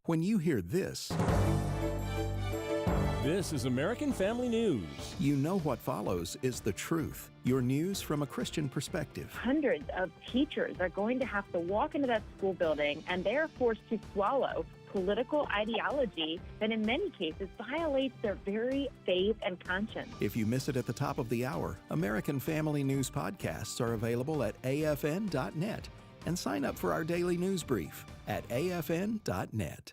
Speaker 1: When you hear this,
Speaker 22: this is American Family News.
Speaker 1: You know what follows is the truth. Your news from a Christian perspective.
Speaker 23: Hundreds of teachers are going to have to walk into that school building, and they are forced to swallow political ideology that in many cases violates their very faith and conscience.
Speaker 1: If you miss it at the top of the hour, American Family News podcasts are available at afn.net. And sign up for our daily news brief at afn.net.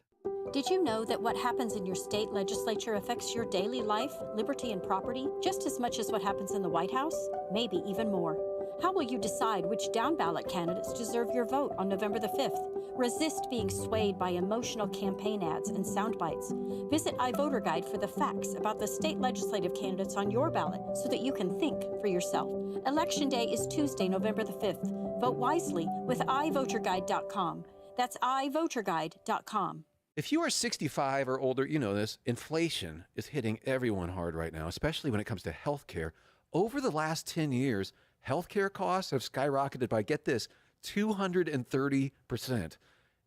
Speaker 24: Did you know that what happens in your state legislature affects your daily life, liberty, and property just as much as what happens in the White House? Maybe even more. How will you decide which down-ballot candidates deserve your vote on November the 5th? Resist being swayed by emotional campaign ads and sound bites. Visit iVoterGuide for the facts about the state legislative candidates on your ballot so that you can think for yourself. Election Day is Tuesday, November the 5th. Vote wisely with iVoterGuide.com. That's iVoterGuide.com.
Speaker 25: If you are 65 or older, you know this, inflation is hitting everyone hard right now, especially when it comes to health care. Over the last 10 years, health care costs have skyrocketed by, get this, 230%.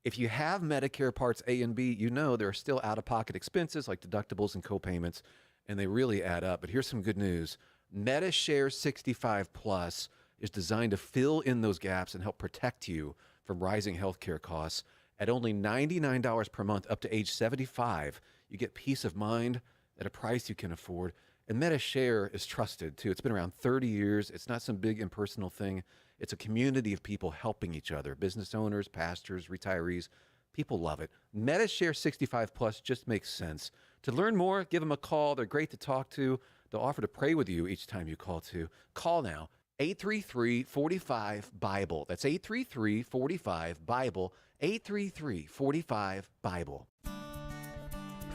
Speaker 25: If you have Medicare Parts A and B, you know there are still out-of-pocket expenses like deductibles and copayments, and they really add up. But here's some good news. MediShare 65 Plus is designed to fill in those gaps and help protect you from rising health care costs. At only $99 per month up to age 75, you get peace of mind at a price you can afford. And MediShare is trusted, too. It's been around 30 years. It's not some big impersonal thing. It's a community of people helping each other, business owners, pastors, retirees. People love it. MediShare 65 Plus just makes sense. To learn more, give them a call. They're great to talk to. They'll offer to pray with you each time you call, too. Call now, 833-45-BIBLE. That's 833-45-BIBLE, 833-45-BIBLE.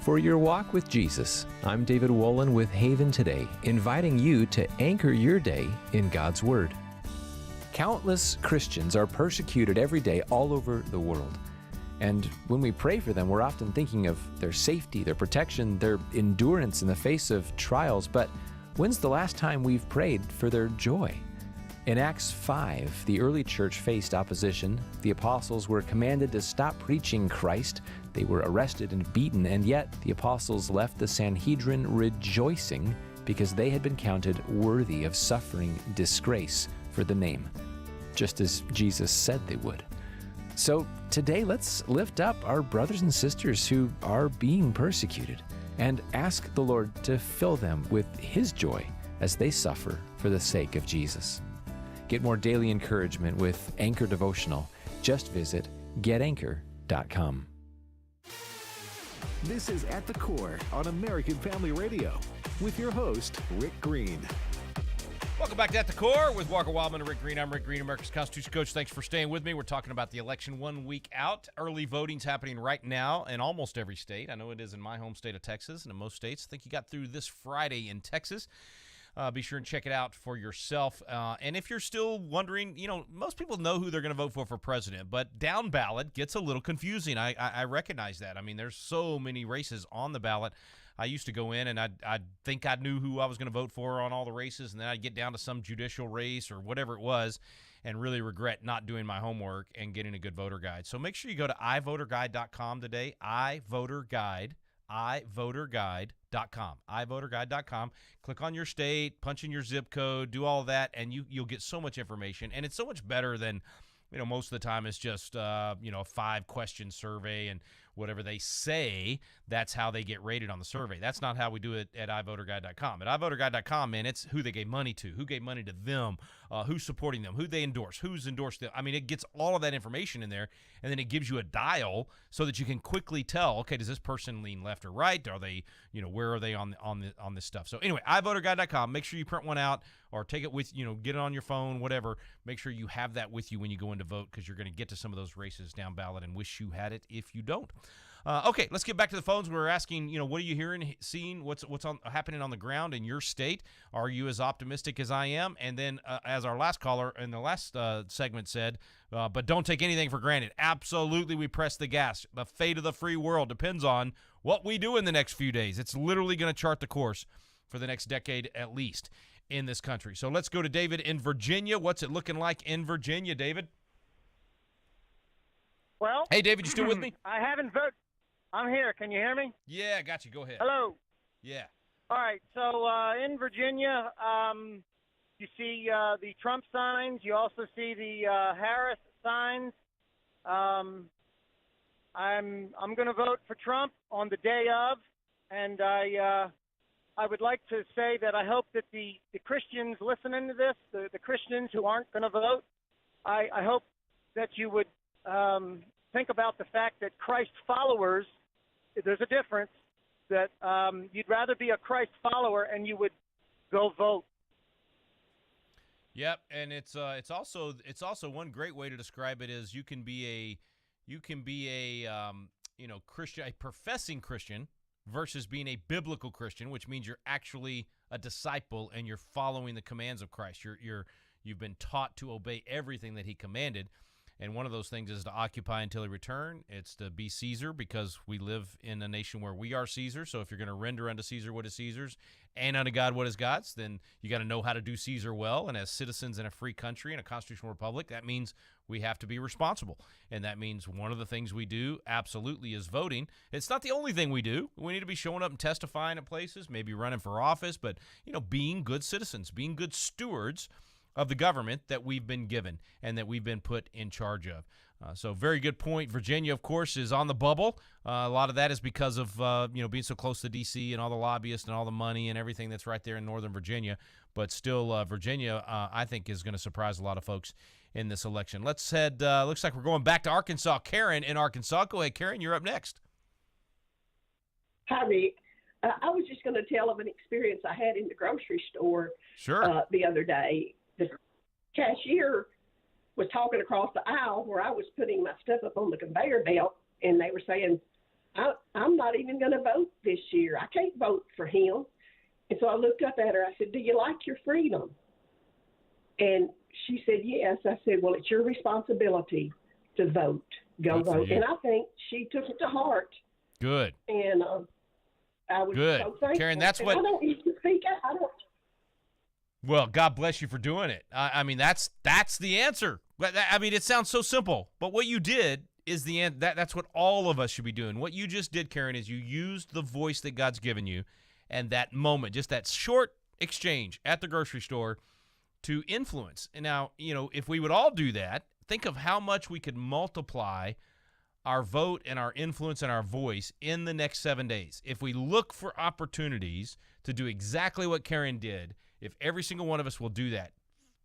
Speaker 26: For your walk with Jesus, I'm David Wolin with Haven Today, inviting you to anchor your day in God's Word. Countless Christians are persecuted every day all over the world. And when we pray for them, we're often thinking of their safety, their protection, their endurance in the face of trials. But when's the last time we've prayed for their joy? In Acts 5, the early church faced opposition. The apostles were commanded to stop preaching Christ. They were arrested and beaten, and yet the apostles left the Sanhedrin rejoicing because they had been counted worthy of suffering disgrace for the name, just as Jesus said they would. So today, let's lift up our brothers and sisters who are being persecuted and ask the Lord to fill them with His joy as they suffer for the sake of Jesus. Get more daily encouragement with Anchor Devotional. Just visit getanchor.com.
Speaker 2: This is At the Core on American Family Radio with your host, Rick Green.
Speaker 13: Welcome back to At the Core with Walker Wildmon and Rick Green. I'm Rick Green, America's Constitution Coach. Thanks for staying with me. We're talking about the election 1 week out. Early voting's happening right now in almost every state. I know it is in my home state of Texas and in most states. I think you got through this Friday in Texas. Be sure and check it out for yourself. And if you're still wondering, you know, most people know who they're going to vote for president, but down ballot gets a little confusing. I recognize that. I mean, there's so many races on the ballot. I used to go in and I'd think I knew who I was going to vote for on all the races, and then I'd get down to some judicial race or whatever it was and really regret not doing my homework and getting a good voter guide. So make sure you go to iVoterGuide.com today, iVoterGuide.com, click on your state, punch in your zip code, do all that, and you'll get so much information. And it's so much better than, you know, most of the time it's just, a 5-question survey and whatever they say, that's how they get rated on the survey. That's not how we do it at iVoterGuide.com. At iVoterGuide.com, man, it's who they gave money to, who gave money to them, who's supporting them, who they endorse, who's endorsed them. I mean, it gets all of that information in there, and then it gives you a dial so that you can quickly tell, okay, does this person lean left or right? Are they, where are they on this stuff? So anyway, iVoterGuide.com. Make sure you print one out or take it with, get it on your phone, whatever. Make sure you have that with you when you go in to vote, because you're going to get to some of those races down ballot and wish you had it if you don't. Okay, let's get back to the phones. We're asking, what are you hearing, seeing, what's happening on the ground in your state? Are you as optimistic as I am? And then, as our last caller in the last segment said, but don't take anything for granted. Absolutely, we press the gas. The fate of the free world depends on what we do in the next few days. It's literally going to chart the course for the next decade at least in this country. So let's go to David in Virginia. What's it looking like in Virginia, David?
Speaker 4: Well,
Speaker 13: hey, David, you still with me?
Speaker 4: I haven't voted. I'm here. Can you hear me?
Speaker 13: Yeah, I got you. Go ahead.
Speaker 4: Hello.
Speaker 13: Yeah.
Speaker 4: All right. So in Virginia, you see the Trump signs. You also see the Harris signs. I'm going to vote for Trump on the day of, and I would like to say that I hope that the Christians listening to this, the Christians who aren't going to vote, I hope that you would think about the fact that Christ followers, there's a difference, that you'd rather be a Christ follower and you would go vote.
Speaker 13: Yep, and it's also one great way to describe it is you can be a Christian, a professing Christian versus being a biblical Christian, which means you're actually a disciple and you're following the commands of Christ. You've been taught to obey everything that he commanded. And one of those things is to occupy until he return. It's to be Caesar because we live in a nation where we are Caesar. So if you're going to render unto Caesar what is Caesar's and unto God what is God's, then you got to know how to do Caesar well. And as citizens in a free country, in a constitutional republic, that means we have to be responsible. And that means one of the things we do absolutely is voting. It's not the only thing we do. We need to be showing up and testifying at places, maybe running for office, but being good citizens, being good stewards of the government that we've been given and that we've been put in charge of. So very good point. Virginia, of course, is on the bubble. A lot of that is because of being so close to D.C. and all the lobbyists and all the money and everything that's right there in Northern Virginia. But still, Virginia, I think, is going to surprise a lot of folks in this election. Let's head. Looks like we're going back to Arkansas. Karen in Arkansas. Go ahead, Karen. You're up next.
Speaker 5: Hi, Rick. I was just going to tell of an experience I had in the grocery store the other day. The cashier was talking across the aisle where I was putting my stuff up on the conveyor belt, and they were saying, I'm not even going to vote this year. I can't vote for him. And so I looked up at her. I said, do you like your freedom? And she said, yes. I said, well, it's your responsibility to vote. Go vote. And I think she took it to heart.
Speaker 13: Good.
Speaker 5: And I was
Speaker 13: good.
Speaker 5: So thankful.
Speaker 13: Karen, that's what.
Speaker 5: I don't need to speak out. I don't.
Speaker 13: Well, God bless you for doing it. I mean, that's the answer. I mean, it sounds so simple, but what you did is the end. That's what all of us should be doing. What you just did, Karen, is you used the voice that God's given you and that moment, just that short exchange at the grocery store to influence. And now, if we would all do that, think of how much we could multiply our vote and our influence and our voice in the next 7 days. If we look for opportunities to do exactly what Karen did, if every single one of us will do that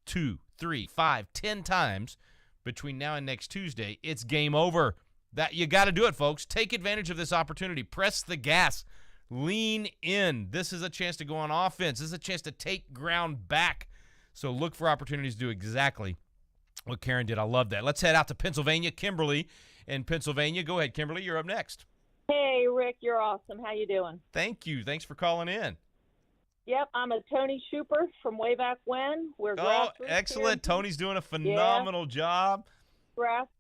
Speaker 13: 2, 3, 5, 10 times between now and next Tuesday, it's game over. That you got to do it, folks. Take advantage of this opportunity. Press the gas. Lean in. This is a chance to go on offense. This is a chance to take ground back. So look for opportunities to do exactly what Karen did. I love that. Let's head out to Pennsylvania. Kimberly in Pennsylvania. Go ahead, Kimberly. You're up next.
Speaker 6: Hey, Rick. You're awesome. How you doing?
Speaker 13: Thank you. Thanks for calling in.
Speaker 6: Yep, I'm a Tony Schuper from way back when. We're
Speaker 13: excellent. Tony's doing a phenomenal job.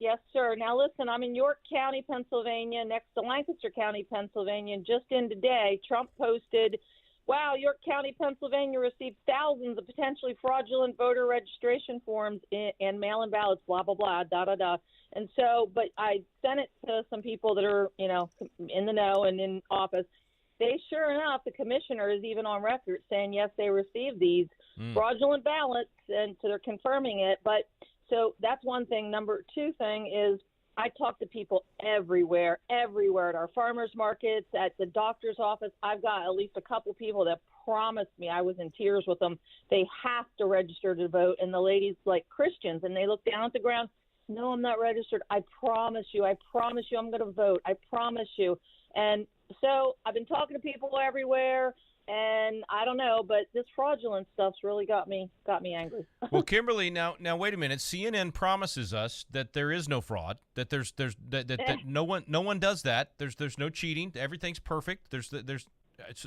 Speaker 6: Yes, sir. Now, listen, I'm in York County, Pennsylvania, next to Lancaster County, Pennsylvania. And just in today, Trump posted, wow, York County, Pennsylvania received thousands of potentially fraudulent voter registration forms and mail-in ballots, blah, blah, blah, da-da-da. And so, but I sent it to some people that are, in the know and in office. They, sure enough, the commissioner is even on record saying, yes, they received these fraudulent ballots, and so they're confirming it. But so that's one thing. Number two thing is I talk to people everywhere, at our farmers markets, at the doctor's office. I've got at least a couple people that promised me, I was in tears with them, they have to register to vote. And the ladies, like Christians, and they look down at the ground, no, I'm not registered. I promise you I'm going to vote. I promise you. And so I've been talking to people everywhere, And I don't know, but this fraudulent stuff's really got me angry.
Speaker 13: Well, Kimberly, now wait a minute. CNN promises us that there is no fraud, that that no one does that. There's no cheating. Everything's perfect.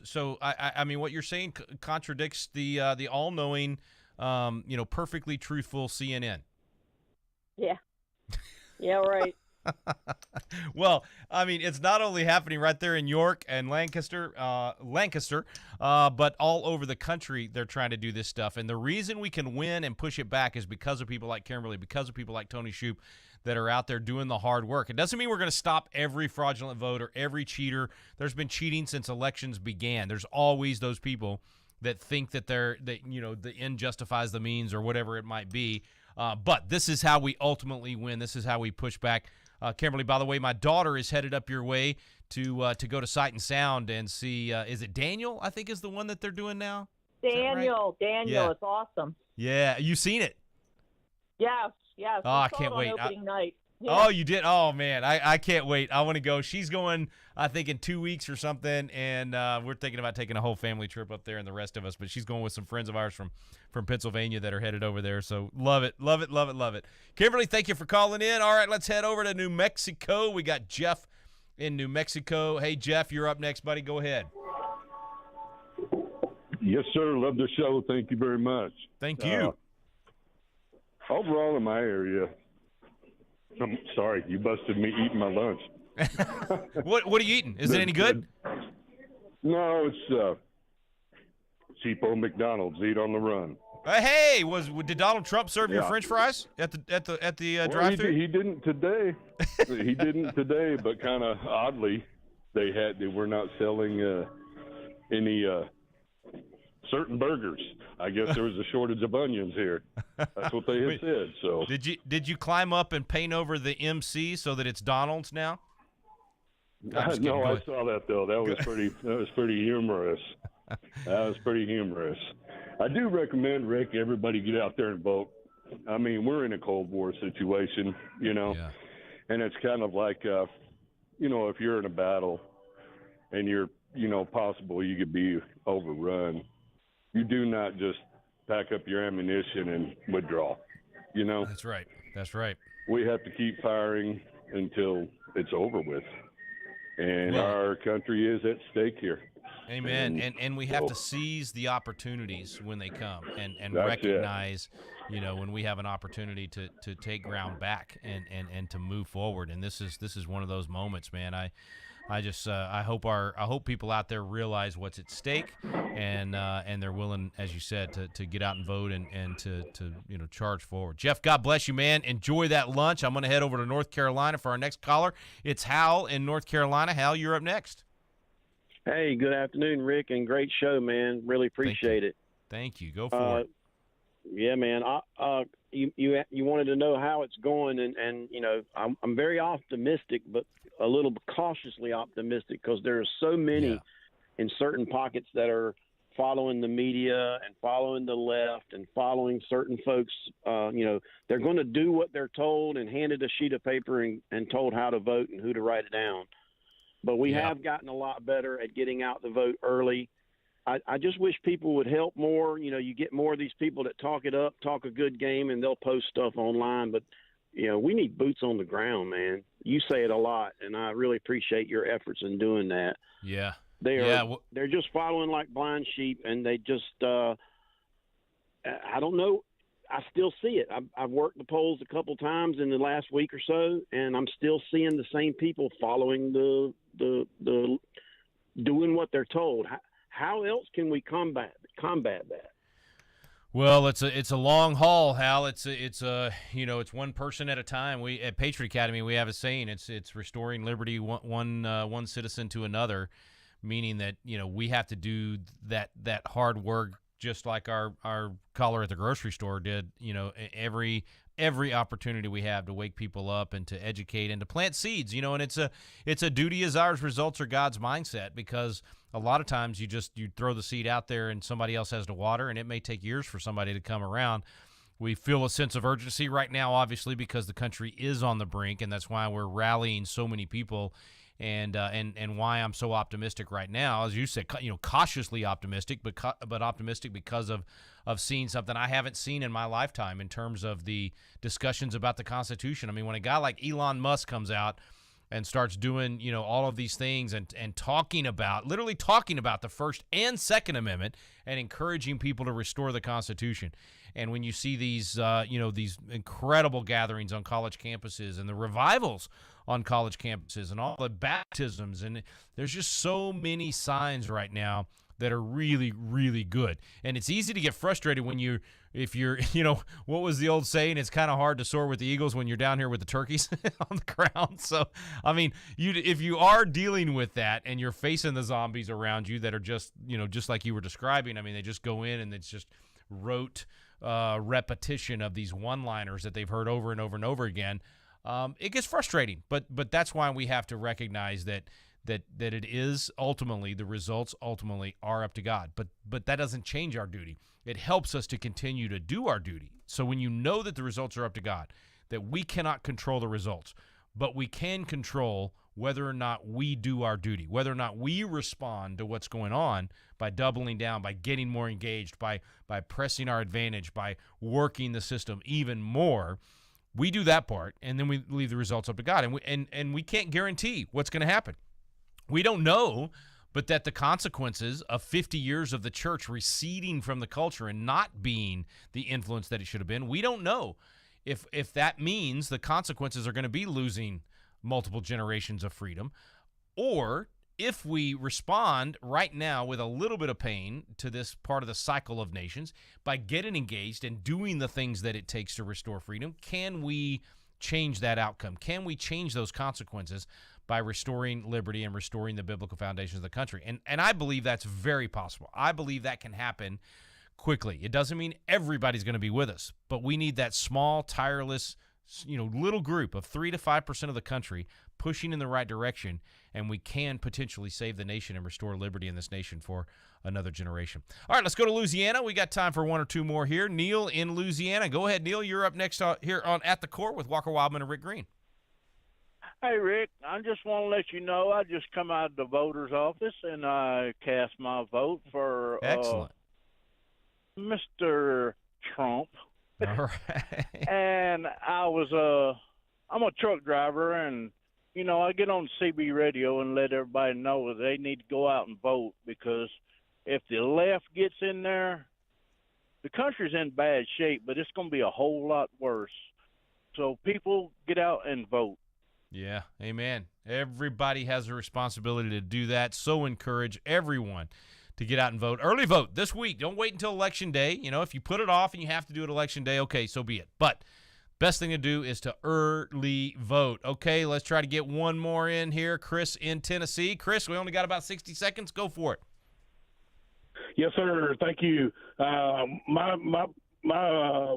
Speaker 13: So I mean, what you're saying contradicts the all-knowing, perfectly truthful CNN.
Speaker 6: Yeah. Yeah, right.
Speaker 13: Well, I mean, it's not only happening right there in York and Lancaster, but all over the country. They're trying to do this stuff, and the reason we can win and push it back is because of people like Kimberly, because of people like Tony Shoup that are out there doing the hard work. It doesn't mean we're going to stop every fraudulent vote or every cheater. There's been cheating since elections began. There's always those people that think that the end justifies the means or whatever it might be. But this is how we ultimately win. This is how we push back. Kimberly, by the way, my daughter is headed up your way to go to Sight and Sound and see. Is it Daniel? I think is the one that they're doing now.
Speaker 6: Daniel,
Speaker 13: Yeah.
Speaker 6: It's awesome.
Speaker 13: Yeah, you seen it?
Speaker 6: Yes.
Speaker 13: Oh, I can't wait.
Speaker 6: Opening night. Yeah.
Speaker 13: Oh, you did? Oh man, I can't wait. I want to go. She's going, I think, in 2 weeks or something, and we're thinking about taking a whole family trip up there, and the rest of us. But she's going with some friends of ours from Pennsylvania that are headed over there. So love it. Kimberly, thank you for calling in. All right, let's head over to New Mexico. We got Jeff in New Mexico. Hey, Jeff, you're up next, buddy. Go ahead.
Speaker 3: Yes, sir. Love the show. Thank you very much.
Speaker 13: Thank you.
Speaker 3: Overall in my area, I'm sorry, you busted me eating my lunch.
Speaker 13: What are you eating? Is it any good?
Speaker 3: No, it's cheapo McDonald's. Eat on the run.
Speaker 13: Hey, did Donald Trump serve your
Speaker 3: Yeah.
Speaker 13: French fries at the
Speaker 3: Well,
Speaker 13: drive-thru?
Speaker 3: He didn't today. He didn't today, but kind of oddly, they were not selling any certain burgers. I guess there was a shortage of onions here. That's what they had said. So
Speaker 13: did you climb up and paint over the MC so that it's Donald's now? I'm just kidding.
Speaker 3: No,
Speaker 13: Go
Speaker 3: I
Speaker 13: ahead.
Speaker 3: saw that though. That was pretty humorous. I do recommend, Rick, everybody get out there and vote. I mean, we're in a Cold War situation, and it's kind of like, if you're in a battle and you're, possible you could be overrun, you do not just pack up your ammunition and withdraw,
Speaker 13: That's right. That's right.
Speaker 3: We have to keep firing until it's over with. And our country is at stake here.
Speaker 13: Amen. And we have to seize the opportunities when they come and
Speaker 3: That's
Speaker 13: recognize, when we have an opportunity to take ground back and to move forward. And this is one of those moments, man. I hope people out there realize what's at stake and they're willing, as you said, to get out and vote and to charge forward. Jeff, God bless you, man. Enjoy that lunch. I'm going to head over to North Carolina for our next caller. It's Hal in North Carolina. Hal, you're up next.
Speaker 7: Hey, good afternoon, Rick, and great show, man. Really appreciate it.
Speaker 13: Thank you. Go for it.
Speaker 7: Yeah, man. You wanted to know how it's going, and I'm very optimistic, but a little cautiously optimistic because there are so many in certain pockets that are following the media and following the left and following certain folks. They're going to do what they're told and handed a sheet of paper and told how to vote and who to write it down. But we have gotten a lot better at getting out the vote early. I just wish people would help more. You get more of these people that talk it up, talk a good game, and they'll post stuff online. But, we need boots on the ground, man. You say it a lot, and I really appreciate your efforts in doing that.
Speaker 13: Yeah.
Speaker 7: They're just following like blind sheep, and they just I don't know. I still see it. I've worked the polls a couple times in the last week or so, and I'm still seeing the same people following the doing what they're told. How else can we combat that?
Speaker 13: Well, it's a long haul, Hal. It's one person at a time. We at Patriot Academy we have a saying. It's restoring liberty one citizen to another, meaning that we have to do that hard work just like our caller at the grocery store did. Every opportunity we have to wake people up and to educate and to plant seeds. And it's a duty as ours. Results are God's mindset, because a lot of times you throw the seed out there and somebody else has to water, and it may take years for somebody to come around. We feel a sense of urgency right now, obviously, because the country is on the brink, and that's why we're rallying so many people and why I'm so optimistic right now, as you said, cautiously optimistic, but optimistic because of seeing something I haven't seen in my lifetime in terms of the discussions about the Constitution. I mean, when a guy like Elon Musk comes out and starts doing, all of these things and literally talking about the First and Second Amendment and encouraging people to restore the Constitution. And when you see these, these incredible gatherings on college campuses and the revivals on college campuses and all the baptisms, and there's just so many signs right now that are really, really good. And it's easy to get frustrated if you're, what was the old saying? It's kind of hard to soar with the eagles when you're down here with the turkeys on the ground. So, I mean, if you are dealing with that and you're facing the zombies around you that are just, just like you were describing, I mean, they just go in and it's just rote repetition of these one-liners that they've heard over and over and over again. It gets frustrating, but that's why we have to recognize that it is ultimately, the results ultimately are up to God. But that doesn't change our duty. It helps us to continue to do our duty. So when you know that the results are up to God, that we cannot control the results, but we can control whether or not we do our duty, whether or not we respond to what's going on by doubling down, by getting more engaged, by pressing our advantage, by working the system even more. We do that part, and then we leave the results up to God. And we can't guarantee what's going to happen. We don't know, but that the consequences of 50 years of the church receding from the culture and not being the influence that it should have been, we don't know if that means the consequences are going to be losing multiple generations of freedom, or if we respond right now with a little bit of pain to this part of the cycle of nations by getting engaged and doing the things that it takes to restore freedom, can we change that outcome? Can we change those consequences by restoring liberty and restoring the biblical foundations of the country? And I believe that's very possible. I believe that can happen quickly. It doesn't mean everybody's going to be with us, but we need that small, tireless, little group of 3 to 5% of the country pushing in the right direction, and we can potentially save the nation and restore liberty in this nation for another generation. All right, let's go to Louisiana. We got time for one or two more here. Neil in Louisiana. Go ahead, Neil. You're up next here on At the Core with Walker Wildmon and Rick Green.
Speaker 8: Hey, Rick, I just want to let you know I just come out of the voter's office and I cast my vote for
Speaker 13: Excellent.
Speaker 8: Mr. Trump.
Speaker 13: All right.
Speaker 8: And I'm a truck driver, and, I get on CB radio and let everybody know that they need to go out and vote, because if the left gets in there, the country's in bad shape, but it's going to be a whole lot worse. So people, get out and vote.
Speaker 13: Yeah, amen. Everybody has a responsibility to do that. So encourage everyone to get out and vote. Early vote this week. Don't wait until Election Day. If you put it off and you have to do it Election Day, okay, so be it. But best thing to do is to early vote. Okay, let's try to get one more in here. Chris in Tennessee. Chris, we only got about 60 seconds. Go for it.
Speaker 9: Yes, sir. Thank you. My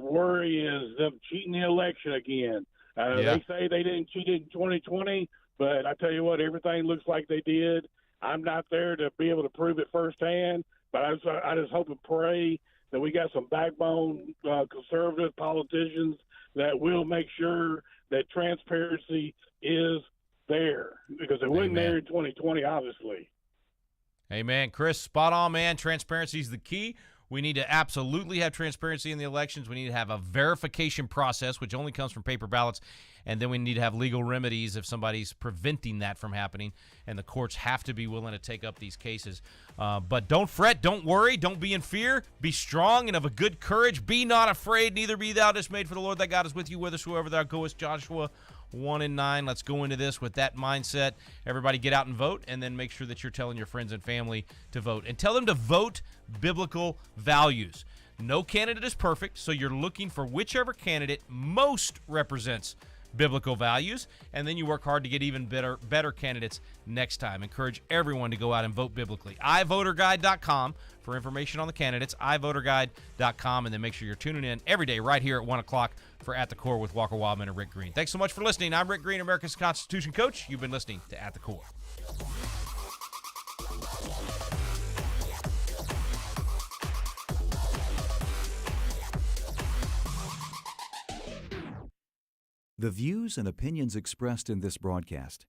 Speaker 9: worry is them cheating the election again. They say they didn't cheat in 2020, but I tell you what, everything looks like they did. I'm not there to be able to prove it firsthand, but I just hope and pray that we got some backbone conservative politicians that will make sure that transparency is there, because it wasn't there in 2020, obviously.
Speaker 13: Amen. Chris, spot on, man. Transparency is the key. We need to absolutely have transparency in the elections. We need to have a verification process, which only comes from paper ballots. And then we need to have legal remedies if somebody's preventing that from happening. And the courts have to be willing to take up these cases. But don't fret. Don't worry. Don't be in fear. Be strong and of a good courage. Be not afraid. Neither be thou dismayed, for the Lord thy God is with you whithersoever thou goest. Joshua 1:9. Let's go into this with that mindset. Everybody get out and vote, and then make sure that you're telling your friends and family to vote. And tell them to vote biblical values. No candidate is perfect, so you're looking for whichever candidate most represents biblical values, and then you work hard to get even better candidates next time. Encourage everyone to go out and vote biblically. iVoterGuide.com for information on the candidates, iVoterGuide.com, and then make sure you're tuning in every day right here at 1 o'clock for At the Core with Walker Wildmon and Rick Green. Thanks so much for listening. I'm Rick Green, America's Constitution Coach. You've been listening to At the Core.
Speaker 11: The views and opinions expressed in this broadcast